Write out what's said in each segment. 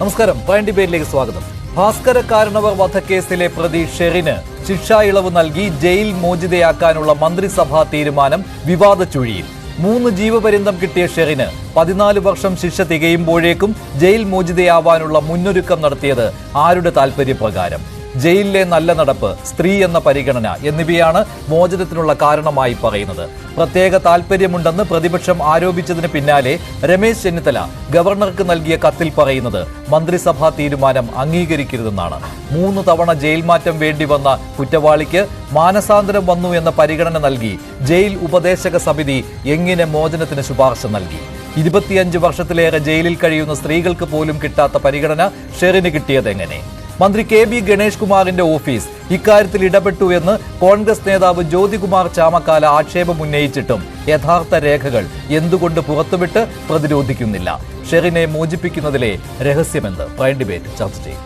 നമസ്കാരം. പ്രൈം ഡിബേറ്റിലേക്ക് സ്വാഗതം. ഭാസ്കര കാരണവർ വധക്കേസിലെ പ്രതി ഷെറിന് ശിക്ഷാ ഇളവ് നൽകി ജയിൽ മോചിതയാക്കാനുള്ള മന്ത്രിസഭാ തീരുമാനം വിവാദ ചുഴിയിൽ. 3 ജീവപര്യന്തം കിട്ടിയ ഷെറിന് 14 വർഷം ശിക്ഷ തികയുമ്പോഴേക്കും ജയിൽ മോചിതയാവാനുള്ള മുന്നൊരുക്കം നടത്തിയത് ആരുടെ താൽപര്യപ്രകാരം? ജയിലിലെ നല്ല നടപ്പ്, സ്ത്രീ എന്ന പരിഗണന എന്നിവയാണ് മോചനത്തിനുള്ള കാരണമായി പറയുന്നത്. പ്രത്യേക താൽപര്യമുണ്ടെന്ന് പ്രതിപക്ഷം ആരോപിച്ചതിന് പിന്നാലെ രമേശ് ചെന്നിത്തല ഗവർണർക്ക് നൽകിയ കത്തിൽ പറയുന്നത് മന്ത്രിസഭാ തീരുമാനം അംഗീകരിക്കരുതെന്നാണ്. 3 തവണ ജയിൽ മാറ്റം വേണ്ടി വന്ന കുറ്റവാളിക്ക് മാനസാന്തരം വന്നു എന്ന പരിഗണന നൽകി ജയിൽ ഉപദേശക സമിതി എങ്ങനെ മോചനത്തിന് ശുപാർശ നൽകി? 25 വർഷത്തിലേറെ ജയിലിൽ കഴിയുന്ന സ്ത്രീകൾക്ക് പോലും കിട്ടാത്ത പരിഗണന ഷെറിന് കിട്ടിയതെങ്ങനെ? മന്ത്രി KB ഗണേഷ് കുമാറിന്റെ ഓഫീസ് ഇക്കാര്യത്തിൽ ഇടപെട്ടു എന്ന് കോൺഗ്രസ് നേതാവ് ജ്യോതികുമാർ ചാമക്കാല ആക്ഷേപമുന്നയിച്ചിട്ടും യഥാർത്ഥ രേഖകൾ എന്തുകൊണ്ട് പുറത്തുവിട്ട് പ്രതിരോധിക്കുന്നില്ല? ഷെറിനെ മോചിപ്പിക്കുന്നതിലെ രഹസ്യമെന്ന് പ്രൈം ഡിബേറ്റ് ചർച്ച ചെയ്യും.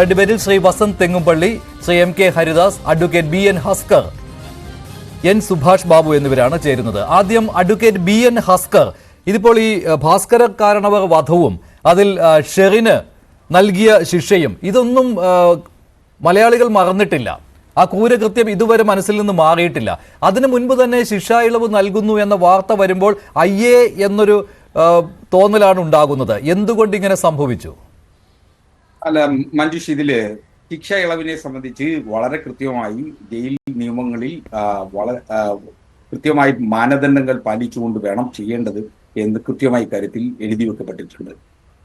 ഡിബേറ്റിൽ Shri Vasanth Thengumpally, Shri MK Haridas, advocate BN Haskar, N Subhash Babu എന്നിവരാണ് ചേരുന്നത്. ആദ്യം അഡ്വക്കേറ്റ് BN ഹസ്കർ, ഇതിപ്പോൾ ഈ ഭാസ്കര കാരണവർ വധവും അതിൽ ഷെറിന് നൽകിയ ശിക്ഷയും ഇതൊന്നും മലയാളികൾ മറന്നിട്ടില്ല. ആ ക്രൂരകൃത്യം ഇതുവരെ മനസ്സിൽ നിന്ന് മാറിയിട്ടില്ല. അതിനു മുൻപ് തന്നെ ശിക്ഷാ ഇളവ് നൽകുന്നു എന്ന വാർത്ത വരുമ്പോൾ അയ്യേ എന്നൊരു തോന്നലാണ് ഉണ്ടാകുന്നത്. എന്തുകൊണ്ട് ഇങ്ങനെ സംഭവിച്ചു? അല്ല മഞ്ജുഷ്, ഇതില് ശിക്ഷ ഇളവിനെ സംബന്ധിച്ച് വളരെ കൃത്യമായി ജയിൽ നിയമങ്ങളിൽ വളരെ കൃത്യമായി മാനദണ്ഡങ്ങൾ പാലിച്ചുകൊണ്ട് വേണം ചെയ്യേണ്ടത് എന്ന് കൃത്യമായി കാര്യത്തിൽ എഴുതി വെക്കപ്പെട്ടിട്ടുണ്ട്.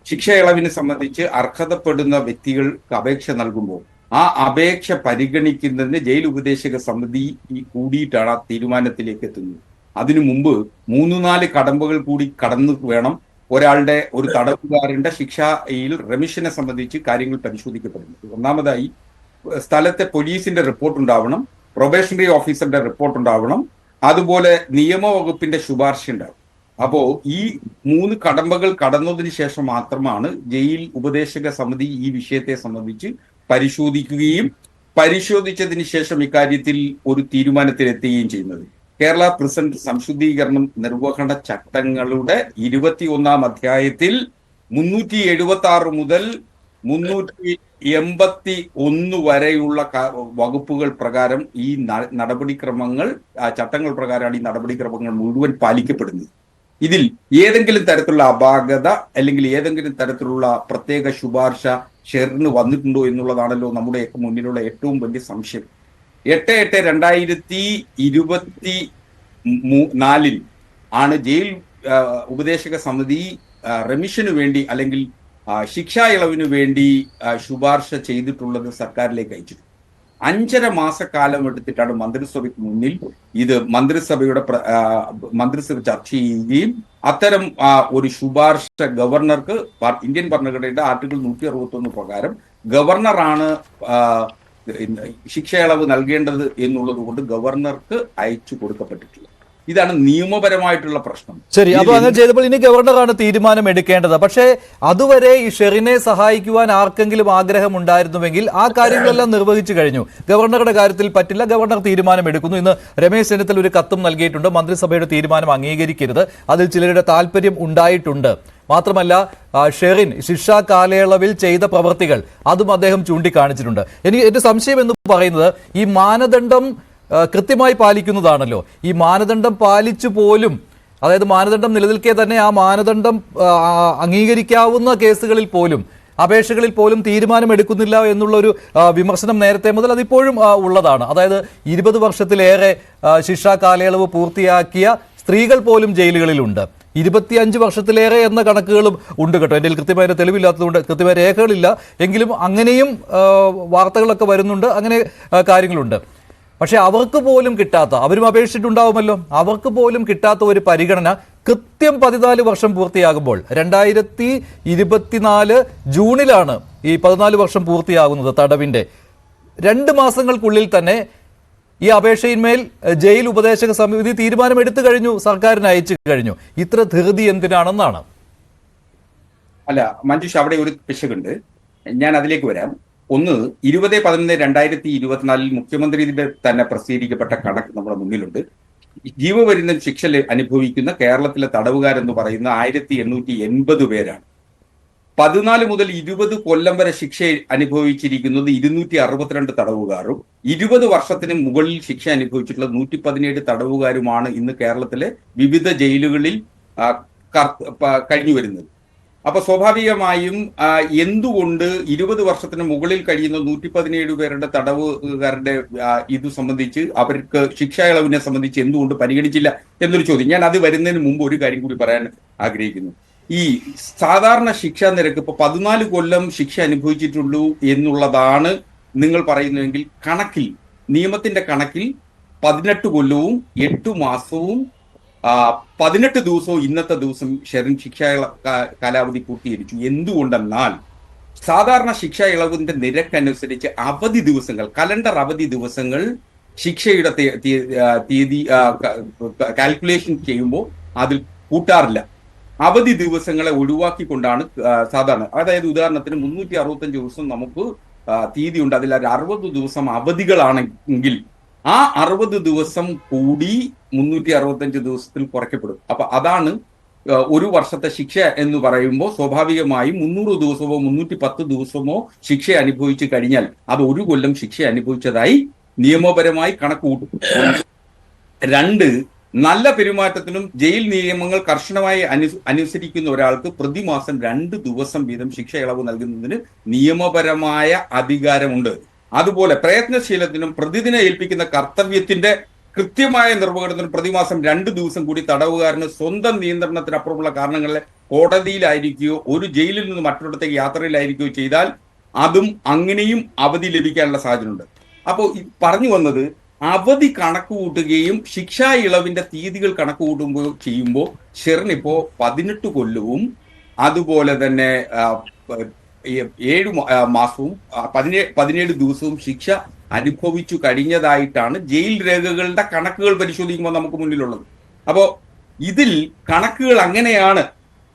ശിക്ഷ ഇളവിനെ സംബന്ധിച്ച് അർഹതപ്പെടുന്ന വ്യക്തികൾക്ക് അപേക്ഷ നൽകുമ്പോൾ ആ അപേക്ഷ പരിഗണിക്കുന്നതിന് ജയിൽ ഉപദേശക സമിതി കൂടിയിട്ടാണ് ആ തീരുമാനത്തിലേക്ക് എത്തുന്നത്. അതിനു മുമ്പ് 3-4 കടമ്പകൾ കൂടി കടന്നു വേണം ഒരു തടവുകാരന്റെ ശിക്ഷയിൽ റെമിഷനെ സംബന്ധിച്ച് കാര്യങ്ങൾ പരിശോധിക്കപ്പെടുന്നത്. ഒന്നാമതായി സ്ഥലത്തെ പോലീസിന്റെ റിപ്പോർട്ട് ഉണ്ടാവണം, പ്രൊബേഷണറി ഓഫീസറുടെ റിപ്പോർട്ട് ഉണ്ടാവണം, അതുപോലെ നിയമവകുപ്പിന്റെ ശുപാർശ ഉണ്ടാവും. അപ്പോ ഈ 3 കടമ്പകൾ കടന്നതിന് ശേഷം മാത്രമാണ് ജയിൽ ഉപദേശക സമിതി ഈ വിഷയത്തെ സംബന്ധിച്ച് പരിശോധിക്കുകയും പരിശോധിച്ചതിന് ശേഷം ഇക്കാര്യത്തിൽ ഒരു തീരുമാനത്തിലെത്തുകയും ചെയ്യുന്നത്. കേരള പ്രിസൺ സംശുദ്ധീകരണം നിർവഹണ ചട്ടങ്ങളുടെ 21-ാം അധ്യായത്തിൽ 376 മുതൽ 381 വരെയുള്ള വകുപ്പുകൾ പ്രകാരം ഈ നടപടിക്രമങ്ങൾ, ചട്ടങ്ങൾ പ്രകാരമാണ് ഈ നടപടിക്രമങ്ങൾ മുഴുവൻ പാലിക്കപ്പെടുന്നത്. ഇതിൽ ഏതെങ്കിലും തരത്തിലുള്ള അപാകത അല്ലെങ്കിൽ ഏതെങ്കിലും തരത്തിലുള്ള പ്രത്യേക ശുപാർശ ഷെറിന് വന്നിട്ടുണ്ടോ എന്നുള്ളതാണല്ലോ നമ്മുടെ മുന്നിലുള്ള ഏറ്റവും വലിയ സംശയം. 8/8/2024 ആണ് ജയിൽ ഉപദേശക സമിതി റെമിഷന് വേണ്ടി അല്ലെങ്കിൽ ശിക്ഷാ ഇളവിന് വേണ്ടി ശുപാർശ ചെയ്തിട്ടുള്ളത് സർക്കാരിലേക്ക് അയച്ചു. 5.5 മാസക്കാലം എടുത്തിട്ടാണ് മന്ത്രിസഭയ്ക്ക് മുന്നിൽ ഇത് മന്ത്രിസഭ ചർച്ച ചെയ്യുകയും അത്തരം ഒരു ശുപാർശ ഗവർണർക്ക് ഇന്ത്യൻ ഭരണഘടനയുടെ ആർട്ടിക്കിൾ 161 പ്രകാരം ഗവർണറാണ് ശിക്ഷ ഇളവ് നൽകേണ്ടത് എന്നുള്ളത് കൊണ്ട് ഗവർണർക്ക് അയച്ചു കൊടുക്കപ്പെട്ടിട്ടില്ല. ഇതാണ് നിയമപരമായിട്ടുള്ള പ്രശ്നം. ശരി, അപ്പൊ അങ്ങനെ ചെയ്തപ്പോൾ ഇനി ഗവർണറാണ് തീരുമാനം എടുക്കേണ്ടത്. പക്ഷേ അതുവരെ ഈ ഷെറിനെ സഹായിക്കുവാൻ ആർക്കെങ്കിലും ആഗ്രഹം ഉണ്ടായിരുന്നുവെങ്കിൽ ആ കാര്യങ്ങളെല്ലാം നിർവഹിച്ചു കഴിഞ്ഞു. ഗവർണറുടെ കാര്യത്തിൽ പറ്റില്ല, ഗവർണർ തീരുമാനം എടുക്കുന്നു. ഇന്ന് രമേശ് ചെന്നിത്തല ഒരു കത്തും നൽകിയിട്ടുണ്ട്. മന്ത്രിസഭയുടെ തീരുമാനം അംഗീകരിക്കരുത്, അതിൽ ചിലരുടെ താല്പര്യം ഉണ്ടായിട്ടുണ്ട്. മാത്രമല്ല ഷെറിൻ ശിക്ഷാ കാലയളവിൽ ചെയ്ത പ്രവൃത്തികൾ അതും അദ്ദേഹം ചൂണ്ടിക്കാണിച്ചിട്ടുണ്ട്. എന്റെ സംശയം എന്ന് പറയുന്നത് ഈ മാനദണ്ഡം കൃത്യമായി പാലിക്കുന്നതാണല്ലോ. ഈ മാനദണ്ഡം പാലിച്ചു പോലും, അതായത് മാനദണ്ഡം നിലനിൽക്കെ തന്നെ ആ മാനദണ്ഡം അംഗീകരിക്കാവുന്ന കേസുകളിൽ പോലും, അപേക്ഷകളിൽ പോലും തീരുമാനമെടുക്കുന്നില്ല എന്നുള്ളൊരു വിമർശനം നേരത്തെ മുതൽ അതിപ്പോഴും ഉള്ളതാണ്. അതായത് 20 വർഷത്തിലേറെ ശിക്ഷാ കാലയളവ് പൂർത്തിയാക്കിയ സ്ത്രീകൾ പോലും ജയിലുകളിലുണ്ട്. 25 വർഷത്തിലേറെ എന്ന കണക്കുകളും ഉണ്ട് കേട്ടോ. എൻ്റെ കൃത്യമായ തെളിവില്ലാത്തതുകൊണ്ട് കൃത്യമായ രേഖകളില്ല, എങ്കിലും അങ്ങനെയും വാർത്തകളൊക്കെ വരുന്നുണ്ട്, അങ്ങനെ കാര്യങ്ങളുണ്ട്. പക്ഷെ അവർക്ക് പോലും കിട്ടാത്ത, അവരും അപേക്ഷിച്ചിട്ടുണ്ടാവുമല്ലോ, അവർക്ക് പോലും കിട്ടാത്ത ഒരു പരിഗണന കൃത്യം 14 വർഷം പൂർത്തിയാകുമ്പോൾ 2024 ജൂണിലാണ് ഈ 14 വർഷം പൂർത്തിയാകുന്നത് തടവിൻ്റെ. 2 മാസങ്ങൾക്കുള്ളിൽ തന്നെ ഈ അപേക്ഷയിന്മേൽ ജയിൽ ഉപദേശക സമിതി തീരുമാനമെടുത്തു കഴിഞ്ഞു, സർക്കാരിന് അയച്ചു കഴിഞ്ഞു. ഇത്ര ധൃതി എന്തിനാണെന്നാണ്? അല്ല മഞ്ജുഷ്, അവിടെ ഒരു പിശകുണ്ട്, ഞാൻ അതിലേക്ക് വരാം. ഒന്ന് 20/11/2024 മുഖ്യമന്ത്രിയുടെ തന്നെ പ്രസിദ്ധീകരിക്കപ്പെട്ട കണക്ക് നമ്മുടെ മുന്നിലുണ്ട്. ജീവപര്യന്തം ശിക്ഷ അനുഭവിക്കുന്ന കേരളത്തിലെ തടവുകാരെന്ന് പറയുന്ന 1880 പേരാണ്. 14 മുതൽ 20 കൊല്ലം വരെ ശിക്ഷ അനുഭവിച്ചിരിക്കുന്നത് 262 തടവുകാരും 20 വർഷത്തിന് മുകളിൽ ശിക്ഷ അനുഭവിച്ചിട്ടുള്ള 117 തടവുകാരുമാണ് ഇന്ന് കേരളത്തിലെ വിവിധ ജയിലുകളിൽ കഴിഞ്ഞു വരുന്നത്. അപ്പൊ സ്വാഭാവികമായും എന്തുകൊണ്ട് 20 വർഷത്തിന് മുകളിൽ കഴിയുന്ന 117 പേരുടെ തടവുകാരുടെ ഇത് സംബന്ധിച്ച് അവർക്ക് ശിക്ഷാ ഇളവിനെ സംബന്ധിച്ച് എന്തുകൊണ്ട് പരിഗണിച്ചില്ല എന്നൊരു ചോദ്യം. ഞാൻ അത് വരുന്നതിന് മുമ്പ് ഒരു കാര്യം കൂടി പറയാൻ ആഗ്രഹിക്കുന്നു. ഈ സാധാരണ ശിക്ഷാ നിരക്ക് ഇപ്പൊ 14 കൊല്ലം ശിക്ഷ അനുഭവിച്ചിട്ടുള്ളൂ എന്നുള്ളതാണ് നിങ്ങൾ പറയുന്നതെങ്കിൽ കണക്കിൽ, നിയമത്തിന്റെ കണക്കിൽ 18 കൊല്ലവും 8 മാസവും 18 ദിവസവും ഇന്നത്തെ ദിവസം ഷെറിൻ ശിക്ഷാ കാലാവധി പൂർത്തീകരിച്ചു. എന്തുകൊണ്ടെന്നാൽ സാധാരണ ശിക്ഷാ ഇളവിന്റെ നിരക്കനുസരിച്ച് അവധി ദിവസങ്ങൾ, കലണ്ടർ അവധി ദിവസങ്ങൾ ശിക്ഷയുടെ തീയതി കാൽക്കുലേഷൻ ചെയ്യുമ്പോൾ അതിൽ കൂട്ടാറില്ല. അവധി ദിവസങ്ങളെ ഒഴിവാക്കിക്കൊണ്ടാണ് സാധാരണ, അതായത് ഉദാഹരണത്തിന് 365 ദിവസം നമുക്ക് തീയതിയുണ്ട്, അതിൽ 60 ദിവസം അവധികളാണെങ്കിൽ ആ 60 ദിവസം കൂടി 365 ദിവസത്തിൽ കുറയ്ക്കപ്പെടും. അപ്പൊ അതാണ് ഒരു വർഷത്തെ ശിക്ഷ എന്ന് പറയുമ്പോൾ സ്വാഭാവികമായും 300 ദിവസമോ 310 ദിവസമോ ശിക്ഷ അനുഭവിച്ചു കഴിഞ്ഞാൽ അത് 1 കൊല്ലം ശിക്ഷ അനുഭവിച്ചതായി നിയമപരമായി കണക്ക് കൂട്ടും. 2, നല്ല പെരുമാറ്റത്തിനും ജയിൽ നിയമങ്ങൾ കർശനമായി അനുസരിക്കുന്ന ഒരാൾക്ക് പ്രതിമാസം 2 ദിവസം വീതം ശിക്ഷ ഇളവ് നൽകുന്നതിന് നിയമപരമായ അധികാരമുണ്ട്. അതുപോലെ പ്രയത്നശീലത്തിനും പ്രതിദിനം ഏൽപ്പിക്കുന്ന കർത്തവ്യത്തിന്റെ കൃത്യമായ നിർവഹണത്തിനും പ്രതിമാസം 2 ദിവസം കൂടി തടവുകാരന് സ്വന്തം നിയന്ത്രണത്തിനപ്പുറമുള്ള കാരണങ്ങളിലെ കോടതിയിലായിരിക്കുകയോ ഒരു ജയിലിൽ നിന്ന് മറ്റൊരിടത്തേക്ക് യാത്രയിലായിരിക്കുകയോ ചെയ്താൽ അതും അങ്ങനെയും അവധി ലഭിക്കാനുള്ള സാധ്യതയുണ്ട്. അപ്പോൾ പറഞ്ഞു വന്നത്, അവധി കണക്ക് കൂട്ടുകയും ശിക്ഷാ ഇളവിന്റെ തീയതികൾ കണക്ക് കൂട്ടുമ്പോൾ ചെയ്യുമ്പോൾ ഷെറിൻ ഇപ്പോ 18 കൊല്ലവും അതുപോലെ തന്നെ 7 മാസവും 17 ദിവസവും ശിക്ഷ അനുഭവിച്ചു കഴിഞ്ഞതായിട്ടാണ് ജയിൽ രേഖകളുടെ കണക്കുകൾ പരിശോധിക്കുമ്പോൾ നമുക്ക് മുന്നിലുള്ളത്. അപ്പോ ഇതിൽ കണക്കുകൾ അങ്ങനെയാണ്,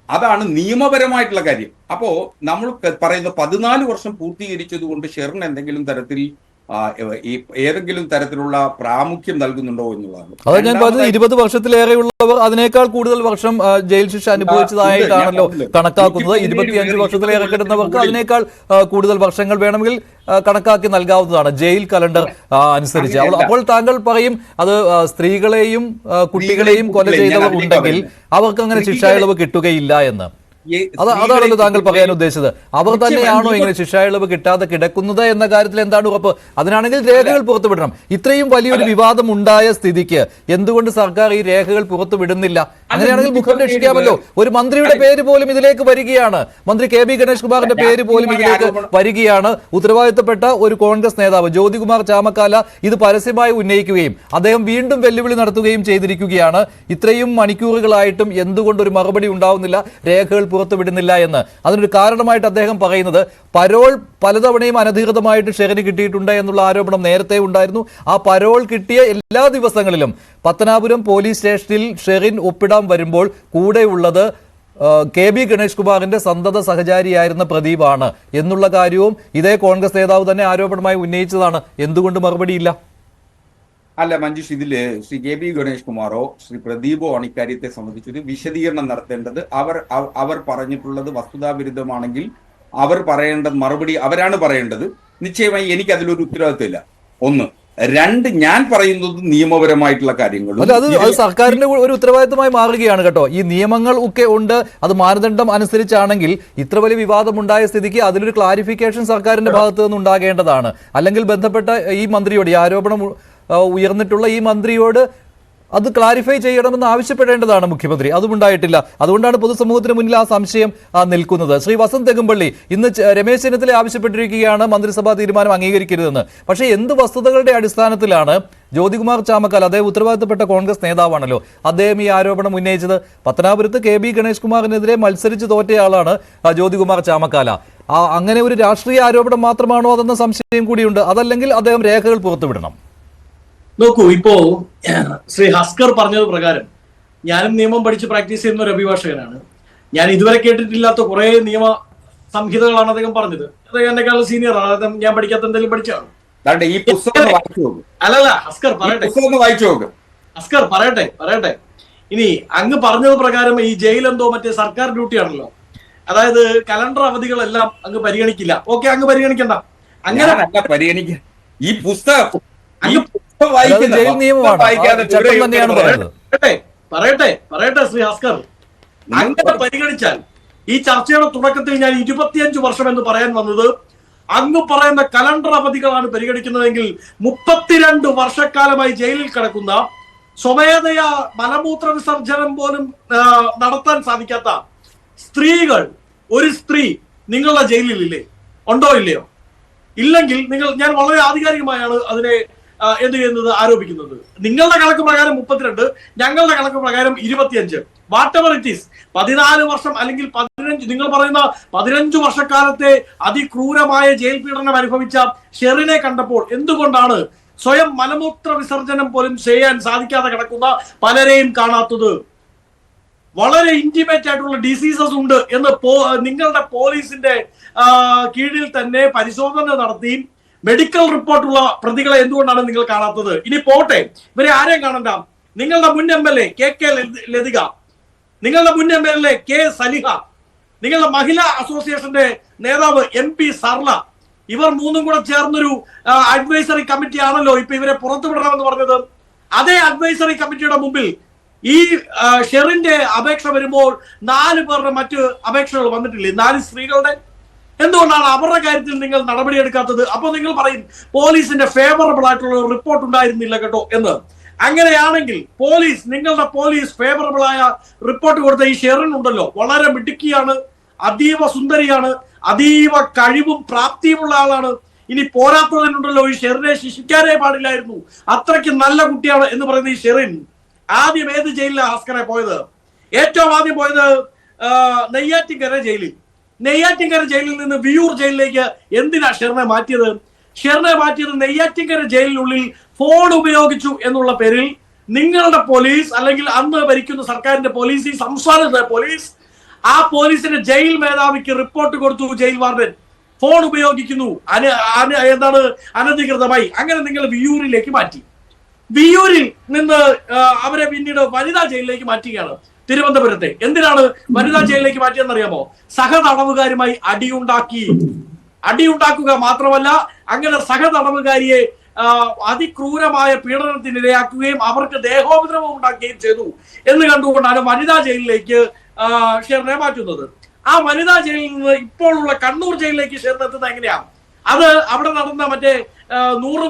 അതാണ് നിയമപരമായിട്ടുള്ള കാര്യം. അപ്പോ നമ്മൾ പറയുന്ന 14 വർഷം പൂർത്തീകരിച്ചത് കൊണ്ട് ഷെറിൻ എന്തെങ്കിലും തരത്തിൽ ഏതെങ്കിലും തരത്തിലുള്ള പ്രാമുഖ്യം നൽകുന്നുണ്ടോ എന്നുള്ളതാണ്. അത് ഞാൻ പറഞ്ഞത് 20 വർഷത്തിലേറെയുള്ളവർ അതിനേക്കാൾ കൂടുതൽ വർഷം ജയിൽ ശിക്ഷ അനുഭവിച്ചതായിട്ടാണല്ലോ കണക്കാക്കുന്നത്. 25 വർഷത്തിലേറെ കിടന്നവർക്ക് അതിനേക്കാൾ കൂടുതൽ വർഷങ്ങൾ വേണമെങ്കിൽ കണക്കാക്കി നൽകാവുന്നതാണ് ജയിൽ കലണ്ടർ അനുസരിച്ച്. അപ്പോൾ താങ്കൾ പറയും അത് സ്ത്രീകളെയും കുട്ടികളെയും കൊല ചെയ്തവർ ഉണ്ടെങ്കിൽ അവർക്ക് അങ്ങനെ ശിക്ഷാ ഇളവ് കിട്ടുകയില്ല എന്ന്. അതാണല്ലോ താങ്കൾ പറയാൻ ഉദ്ദേശിച്ചത്. അവർ തന്നെയാണോ ഇങ്ങനെ ശിക്ഷാ ഇളവ് കിട്ടാതെ കിടക്കുന്നത് എന്ന കാര്യത്തിൽ എന്താണ് ഉറപ്പ്? അതിനാണെങ്കിൽ രേഖകൾ പുറത്തുവിടണം. ഇത്രയും വലിയൊരു വിവാദം ഉണ്ടായ സ്ഥിതിക്ക് എന്തുകൊണ്ട് സർക്കാർ ഈ രേഖകൾ പുറത്തുവിടുന്നില്ല? അങ്ങനെയാണെങ്കിൽ മുഖം രക്ഷിക്കാമല്ലോ. ഒരു മന്ത്രിയുടെ പേര് പോലും ഇതിലേക്ക് വരികയാണ്, മന്ത്രി KB ഗണേഷ് കുമാറിന്റെ പേര് പോലും ഇതിലേക്ക് വരികയാണ്. ഉത്തരവാദിത്തപ്പെട്ട ഒരു കോൺഗ്രസ് നേതാവ് ജ്യോതികുമാർ ചാമക്കാല ഇത് പരസ്യമായി ഉന്നയിക്കുകയും അദ്ദേഹം വീണ്ടും വെല്ലുവിളി നടത്തുകയും ചെയ്തിരിക്കുകയാണ്. ഇത്രയും മണിക്കൂറുകളായിട്ടും എന്തുകൊണ്ട് ഒരു മറുപടി ഉണ്ടാവുന്നില്ല, രേഖകൾ പുറത്തുവിടുന്നില്ല എന്ന്. അതിനൊരു കാരണമായിട്ട് അദ്ദേഹം പറയുന്നത് പരോൾ പലതവണയും അനധികൃതമായിട്ട് ഷെറിന് കിട്ടിയിട്ടുണ്ട് എന്നുള്ള ആരോപണം നേരത്തെ ഉണ്ടായിരുന്നു. ആ പരോൾ കിട്ടിയ എല്ലാ ദിവസങ്ങളിലും പത്തനാപുരം പോലീസ് സ്റ്റേഷനിൽ ഷെറിൻ ഒപ്പിടാൻ വരുമ്പോൾ കൂടെയുള്ളത് KB ഗണേഷ് കുമാറിന്റെ സന്തത സഹചാരിയായിരുന്ന പ്രദീപാണ് എന്നുള്ള കാര്യവും ഇതേ കോൺഗ്രസ് നേതാവ് തന്നെ ആരോപണമായി ഉന്നയിച്ചതാണ്. എന്തുകൊണ്ട് മറുപടിയില്ല? അല്ല മഞ്ജുഷ്, ഇതില് ശ്രീ KB ഗണേഷ് കുമാറോ ശ്രീ പ്രദീപോ ആണ് ഇക്കാര്യത്തെ സംബന്ധിച്ചൊരു വിശദീകരണം നടത്തേണ്ടത്. അവർ പറഞ്ഞിട്ടുള്ളത് വസ്തുതാവിരുദ്ധമാണെങ്കിൽ അവർ പറയേണ്ടത് മറുപടി അവരാണ് പറയേണ്ടത്. നിശ്ചയമായി എനിക്ക് അതിലൊരു ഉത്തരവാദിത്തമില്ല. 1. 2, ഞാൻ പറയുന്നത് നിയമപരമായിട്ടുള്ള കാര്യങ്ങളും അത് സർക്കാരിന്റെ ഒരു ഉത്തരവാദിത്തമായി മാറുകയാണ് കേട്ടോ. ഈ നിയമങ്ങൾ ഒക്കെ ഉണ്ട്, അത് മാനദണ്ഡം അനുസരിച്ചാണെങ്കിൽ ഇത്ര വലിയ വിവാദമുണ്ടായ സ്ഥിതിക്ക് അതിലൊരു ക്ലാരിഫിക്കേഷൻ സർക്കാരിന്റെ ഭാഗത്തു നിന്ന് ഉണ്ടാകേണ്ടതാണ്. അല്ലെങ്കിൽ ബന്ധപ്പെട്ട ഈ മന്ത്രിയോട്, ഈ ആരോപണം ഉയർന്നിട്ടുള്ള ഈ മന്ത്രിയോട് അത് ക്ലാരിഫൈ ചെയ്യണമെന്ന് ആവശ്യപ്പെടേണ്ടതാണ് മുഖ്യമന്ത്രി. അതും ഉണ്ടായിട്ടില്ല. അതുകൊണ്ടാണ് പൊതുസമൂഹത്തിന് മുന്നിൽ ആ സംശയം നിൽക്കുന്നത്. ശ്രീ വസന്ത് തെഗുംപള്ളി, ഇന്ന് രമേശ് ചെന്നിത്തല ആവശ്യപ്പെട്ടിരിക്കുകയാണ് മന്ത്രിസഭാ തീരുമാനം അംഗീകരിക്കരുതെന്ന്. പക്ഷേ എന്ത് വസ്തുതകളുടെ അടിസ്ഥാനത്തിലാണ് ജ്യോതികുമാർ ചാമക്കാല, അദ്ദേഹം ഉത്തരവാദിത്തപ്പെട്ട കോൺഗ്രസ് നേതാവാണല്ലോ, അദ്ദേഹം ഈ ആരോപണം ഉന്നയിച്ചത്? പത്തനാപുരത്ത് KB ഗണേഷ് കുമാറിനെതിരെ മത്സരിച്ച് തോറ്റയാളാണ് ജ്യോതികുമാർ ചാമക്കാല. അങ്ങനെ ഒരു രാഷ്ട്രീയ ആരോപണം മാത്രമാണോ അതെന്ന സംശയം കൂടിയുണ്ട്. അതല്ലെങ്കിൽ അദ്ദേഹം രേഖകൾ പുറത്തുവിടണം. നോക്കൂ, ഇപ്പോ ശ്രീ ഹസ്കർ പറഞ്ഞത് പ്രകാരം ഞാനും നിയമം പഠിച്ച് പ്രാക്ടീസ് ചെയ്യുന്ന ഒരു അഭിഭാഷകനാണ്. ഞാൻ ഇതുവരെ കേട്ടിട്ടില്ലാത്ത കുറെ നിയമ സംഹിതകളാണ് അദ്ദേഹം പറഞ്ഞത്. അദ്ദേഹം എന്നെക്കാൾ സീനിയർ ആണ്, അദ്ദേഹം ഞാൻ പഠിക്കാത്ത എന്തെങ്കിലും പഠിച്ചാണ്. ഈ പുസ്തകം വായിച്ചു നോക്കും. അല്ലല്ല ഹസ്കർ പറയട്ടെ, പുസ്തകം വായിച്ചു നോക്കും. ഹസ്കർ പറയട്ടെ. ഇനി അങ്ങ് പറഞ്ഞത് പ്രകാരം ഈ ജയിൽ എന്തോ മറ്റേ സർക്കാർ ഡ്യൂട്ടിയാണല്ലോ, അതായത് കലണ്ടർ അവധികളെല്ലാം അങ്ങ് പരിഗണിക്കില്ല. ഓക്കെ, അങ്ങ് പരിഗണിക്കണ്ട. അങ്ങനെ പരിഗണിക്കുക. ഈ പുസ്തകം പറയട്ടെ ശ്രീ ഹസ്കർ, അങ്ങനെ പരിഗണിച്ചാൽ ഈ ചർച്ചയുടെ തുടക്കത്തിൽ ഞാൻ 25 വർഷം എന്ന് പറയാൻ വന്നത് അങ്ങ് പറയുന്ന കലണ്ടർ അവധികളാണ് പരിഗണിക്കുന്നതെങ്കിൽ 32 വർഷക്കാലമായി ജയിലിൽ കിടക്കുന്ന, സ്വമേധയാ മലമൂത്ര വിസർജനം പോലും നടത്താൻ സാധിക്കാത്ത സ്ത്രീകൾ, ഒരു സ്ത്രീ നിങ്ങളുടെ ജയിലിലില്ലേ? ഉണ്ടോ ഇല്ലയോ? ഇല്ലെങ്കിൽ ഞാൻ വളരെ ആധികാരികമായാണ് അതിനെ എന്ത് ചെയ്യുന്നത്, ആരോപിക്കുന്നത്. നിങ്ങളുടെ കണക്ക് പ്രകാരം 32, ഞങ്ങളുടെ കണക്ക് പ്രകാരം 25. വാട്ട് എവർ ഇറ്റ് ഈസ്, 14 വർഷം അല്ലെങ്കിൽ 15, നിങ്ങൾ പറയുന്ന 15 വർഷക്കാലത്തെ അതിക്രൂരമായ ജയിൽ പീഡനം അനുഭവിച്ച ഷെറിനെ കണ്ടപ്പോൾ എന്തുകൊണ്ടാണ് സ്വയം മലമൂത്ര വിസർജനം പോലും ചെയ്യാൻ സാധിക്കാതെ കിടക്കുന്ന പലരെയും കാണാത്തത്? വളരെ ഇന്റിമേറ്റ് ആയിട്ടുള്ള ഡിസീസസ് ഉണ്ട് എന്ന് നിങ്ങളുടെ പോലീസിന്റെ കീഴിൽ തന്നെ പരിശോധന നടത്തി മെഡിക്കൽ റിപ്പോർട്ടുള്ള പ്രതികളെ എന്തുകൊണ്ടാണ് നിങ്ങൾ കാണാത്തത്? ഇനി പോട്ടെ, ഇവരെ ആരെയും കാണണ്ട. നിങ്ങളുടെ മുൻ MLA KK ലതിക, നിങ്ങളുടെ മുൻ MLA K സലിഹ, നിങ്ങളുടെ മഹിളാ അസോസിയേഷന്റെ നേതാവ് MP സർല, ഇവർ മൂന്നും കൂടെ ചേർന്നൊരു അഡ്വൈസറി കമ്മിറ്റി ആണല്ലോ ഇപ്പൊ ഇവരെ പുറത്തുവിടണമെന്ന് പറഞ്ഞത്. അതേ അഡ്വൈസറി കമ്മിറ്റിയുടെ മുമ്പിൽ ഈ ഷെറിന്റെ അപേക്ഷ വരുമ്പോൾ 4 പേരുടെ മറ്റ് അപേക്ഷകൾ വന്നിട്ടില്ലേ? 4 സ്ത്രീകളുടെ. എന്തുകൊണ്ടാണ് അവരുടെ കാര്യത്തിൽ നിങ്ങൾ നടപടിയെടുക്കാത്തത്? അപ്പൊ നിങ്ങൾ പറയും പോലീസിന്റെ ഫേവറബിൾ ആയിട്ടുള്ള റിപ്പോർട്ട് ഉണ്ടായിരുന്നില്ല കേട്ടോ എന്ന്. അങ്ങനെയാണെങ്കിൽ നിങ്ങളുടെ പോലീസ് ഫേവറബിൾ ആയ റിപ്പോർട്ട് കൊടുത്ത ഈ ഷെറിൻ ഉണ്ടല്ലോ, വളരെ മിടുക്കിയാണ്, അതീവ സുന്ദരിയാണ്, അതീവ കഴിവും പ്രാപ്തിയുമുള്ള ആളാണ്. ഇനി പോരാത്തതിനുണ്ടല്ലോ ഈ ഷെറിനെ ശിക്ഷിക്കാനേ പാടില്ലായിരുന്നു, അത്രയ്ക്ക് നല്ല കുട്ടിയാണ് എന്ന് പറയുന്ന ഈ ഷെറിൻ ആദ്യം ഏത് ജയിലിലാണ് ഹസ്കറെ പോയത്? ഏറ്റവും ആദ്യം പോയത് നെയ്യാറ്റിൻകര ജയിലിൽ. നെയ്യാറ്റിൻകര ജയിലിൽ നിന്ന് വിയൂർ ജയിലിലേക്ക് എന്തിനാ ഷെറിനെ മാറ്റിയത്? നെയ്യാറ്റിൻകര ജയിലിനുള്ളിൽ ഫോൺ ഉപയോഗിച്ചു എന്നുള്ള പേരിൽ നിങ്ങളുടെ പോലീസ്, അല്ലെങ്കിൽ അന്ന് ഭരിക്കുന്ന സർക്കാരിന്റെ പോലീസ്, ഈ സംസ്ഥാനത്തെ പോലീസ്, ആ പോലീസിന്റെ ജയിൽ മേധാവിക്ക് റിപ്പോർട്ട് കൊടുത്തു. ജയിൽ വാർഡൻ ഫോൺ ഉപയോഗിക്കുന്നു അനധികൃതമായി. അങ്ങനെ നിങ്ങൾ വിയൂരിലേക്ക് മാറ്റി. വിയൂരിൽ നിന്ന് അവരെ പിന്നീട് വനിതാ ജയിലിലേക്ക് മാറ്റുകയാണ്, തിരുവനന്തപുരത്തെ. എന്തിനാണ് വനിതാ ജയിലിലേക്ക് മാറ്റിയെന്നറിയാമോ? സഹതടവുകാരുമായി അടിയുണ്ടാക്കുക മാത്രമല്ല, അങ്ങനെ സഹതടവുകാരിയെ അതിക്രൂരമായ പീഡനത്തിനിരയാക്കുകയും അവർക്ക് ദേഹോപദ്രവം ഉണ്ടാക്കുകയും ചെയ്തു എന്ന് കണ്ടുകൊണ്ടാണ് വനിതാ ജയിലിലേക്ക് ഷെറിനെ മാറ്റുന്നത്. ആ വനിതാ ജയിലിൽ നിന്ന് ഇപ്പോഴുള്ള കണ്ണൂർ ജയിലിലേക്ക് ഷെറിനെ എത്തുന്നത് എങ്ങനെയാണ്? അത് അവിടെ നടന്ന മറ്റേ 100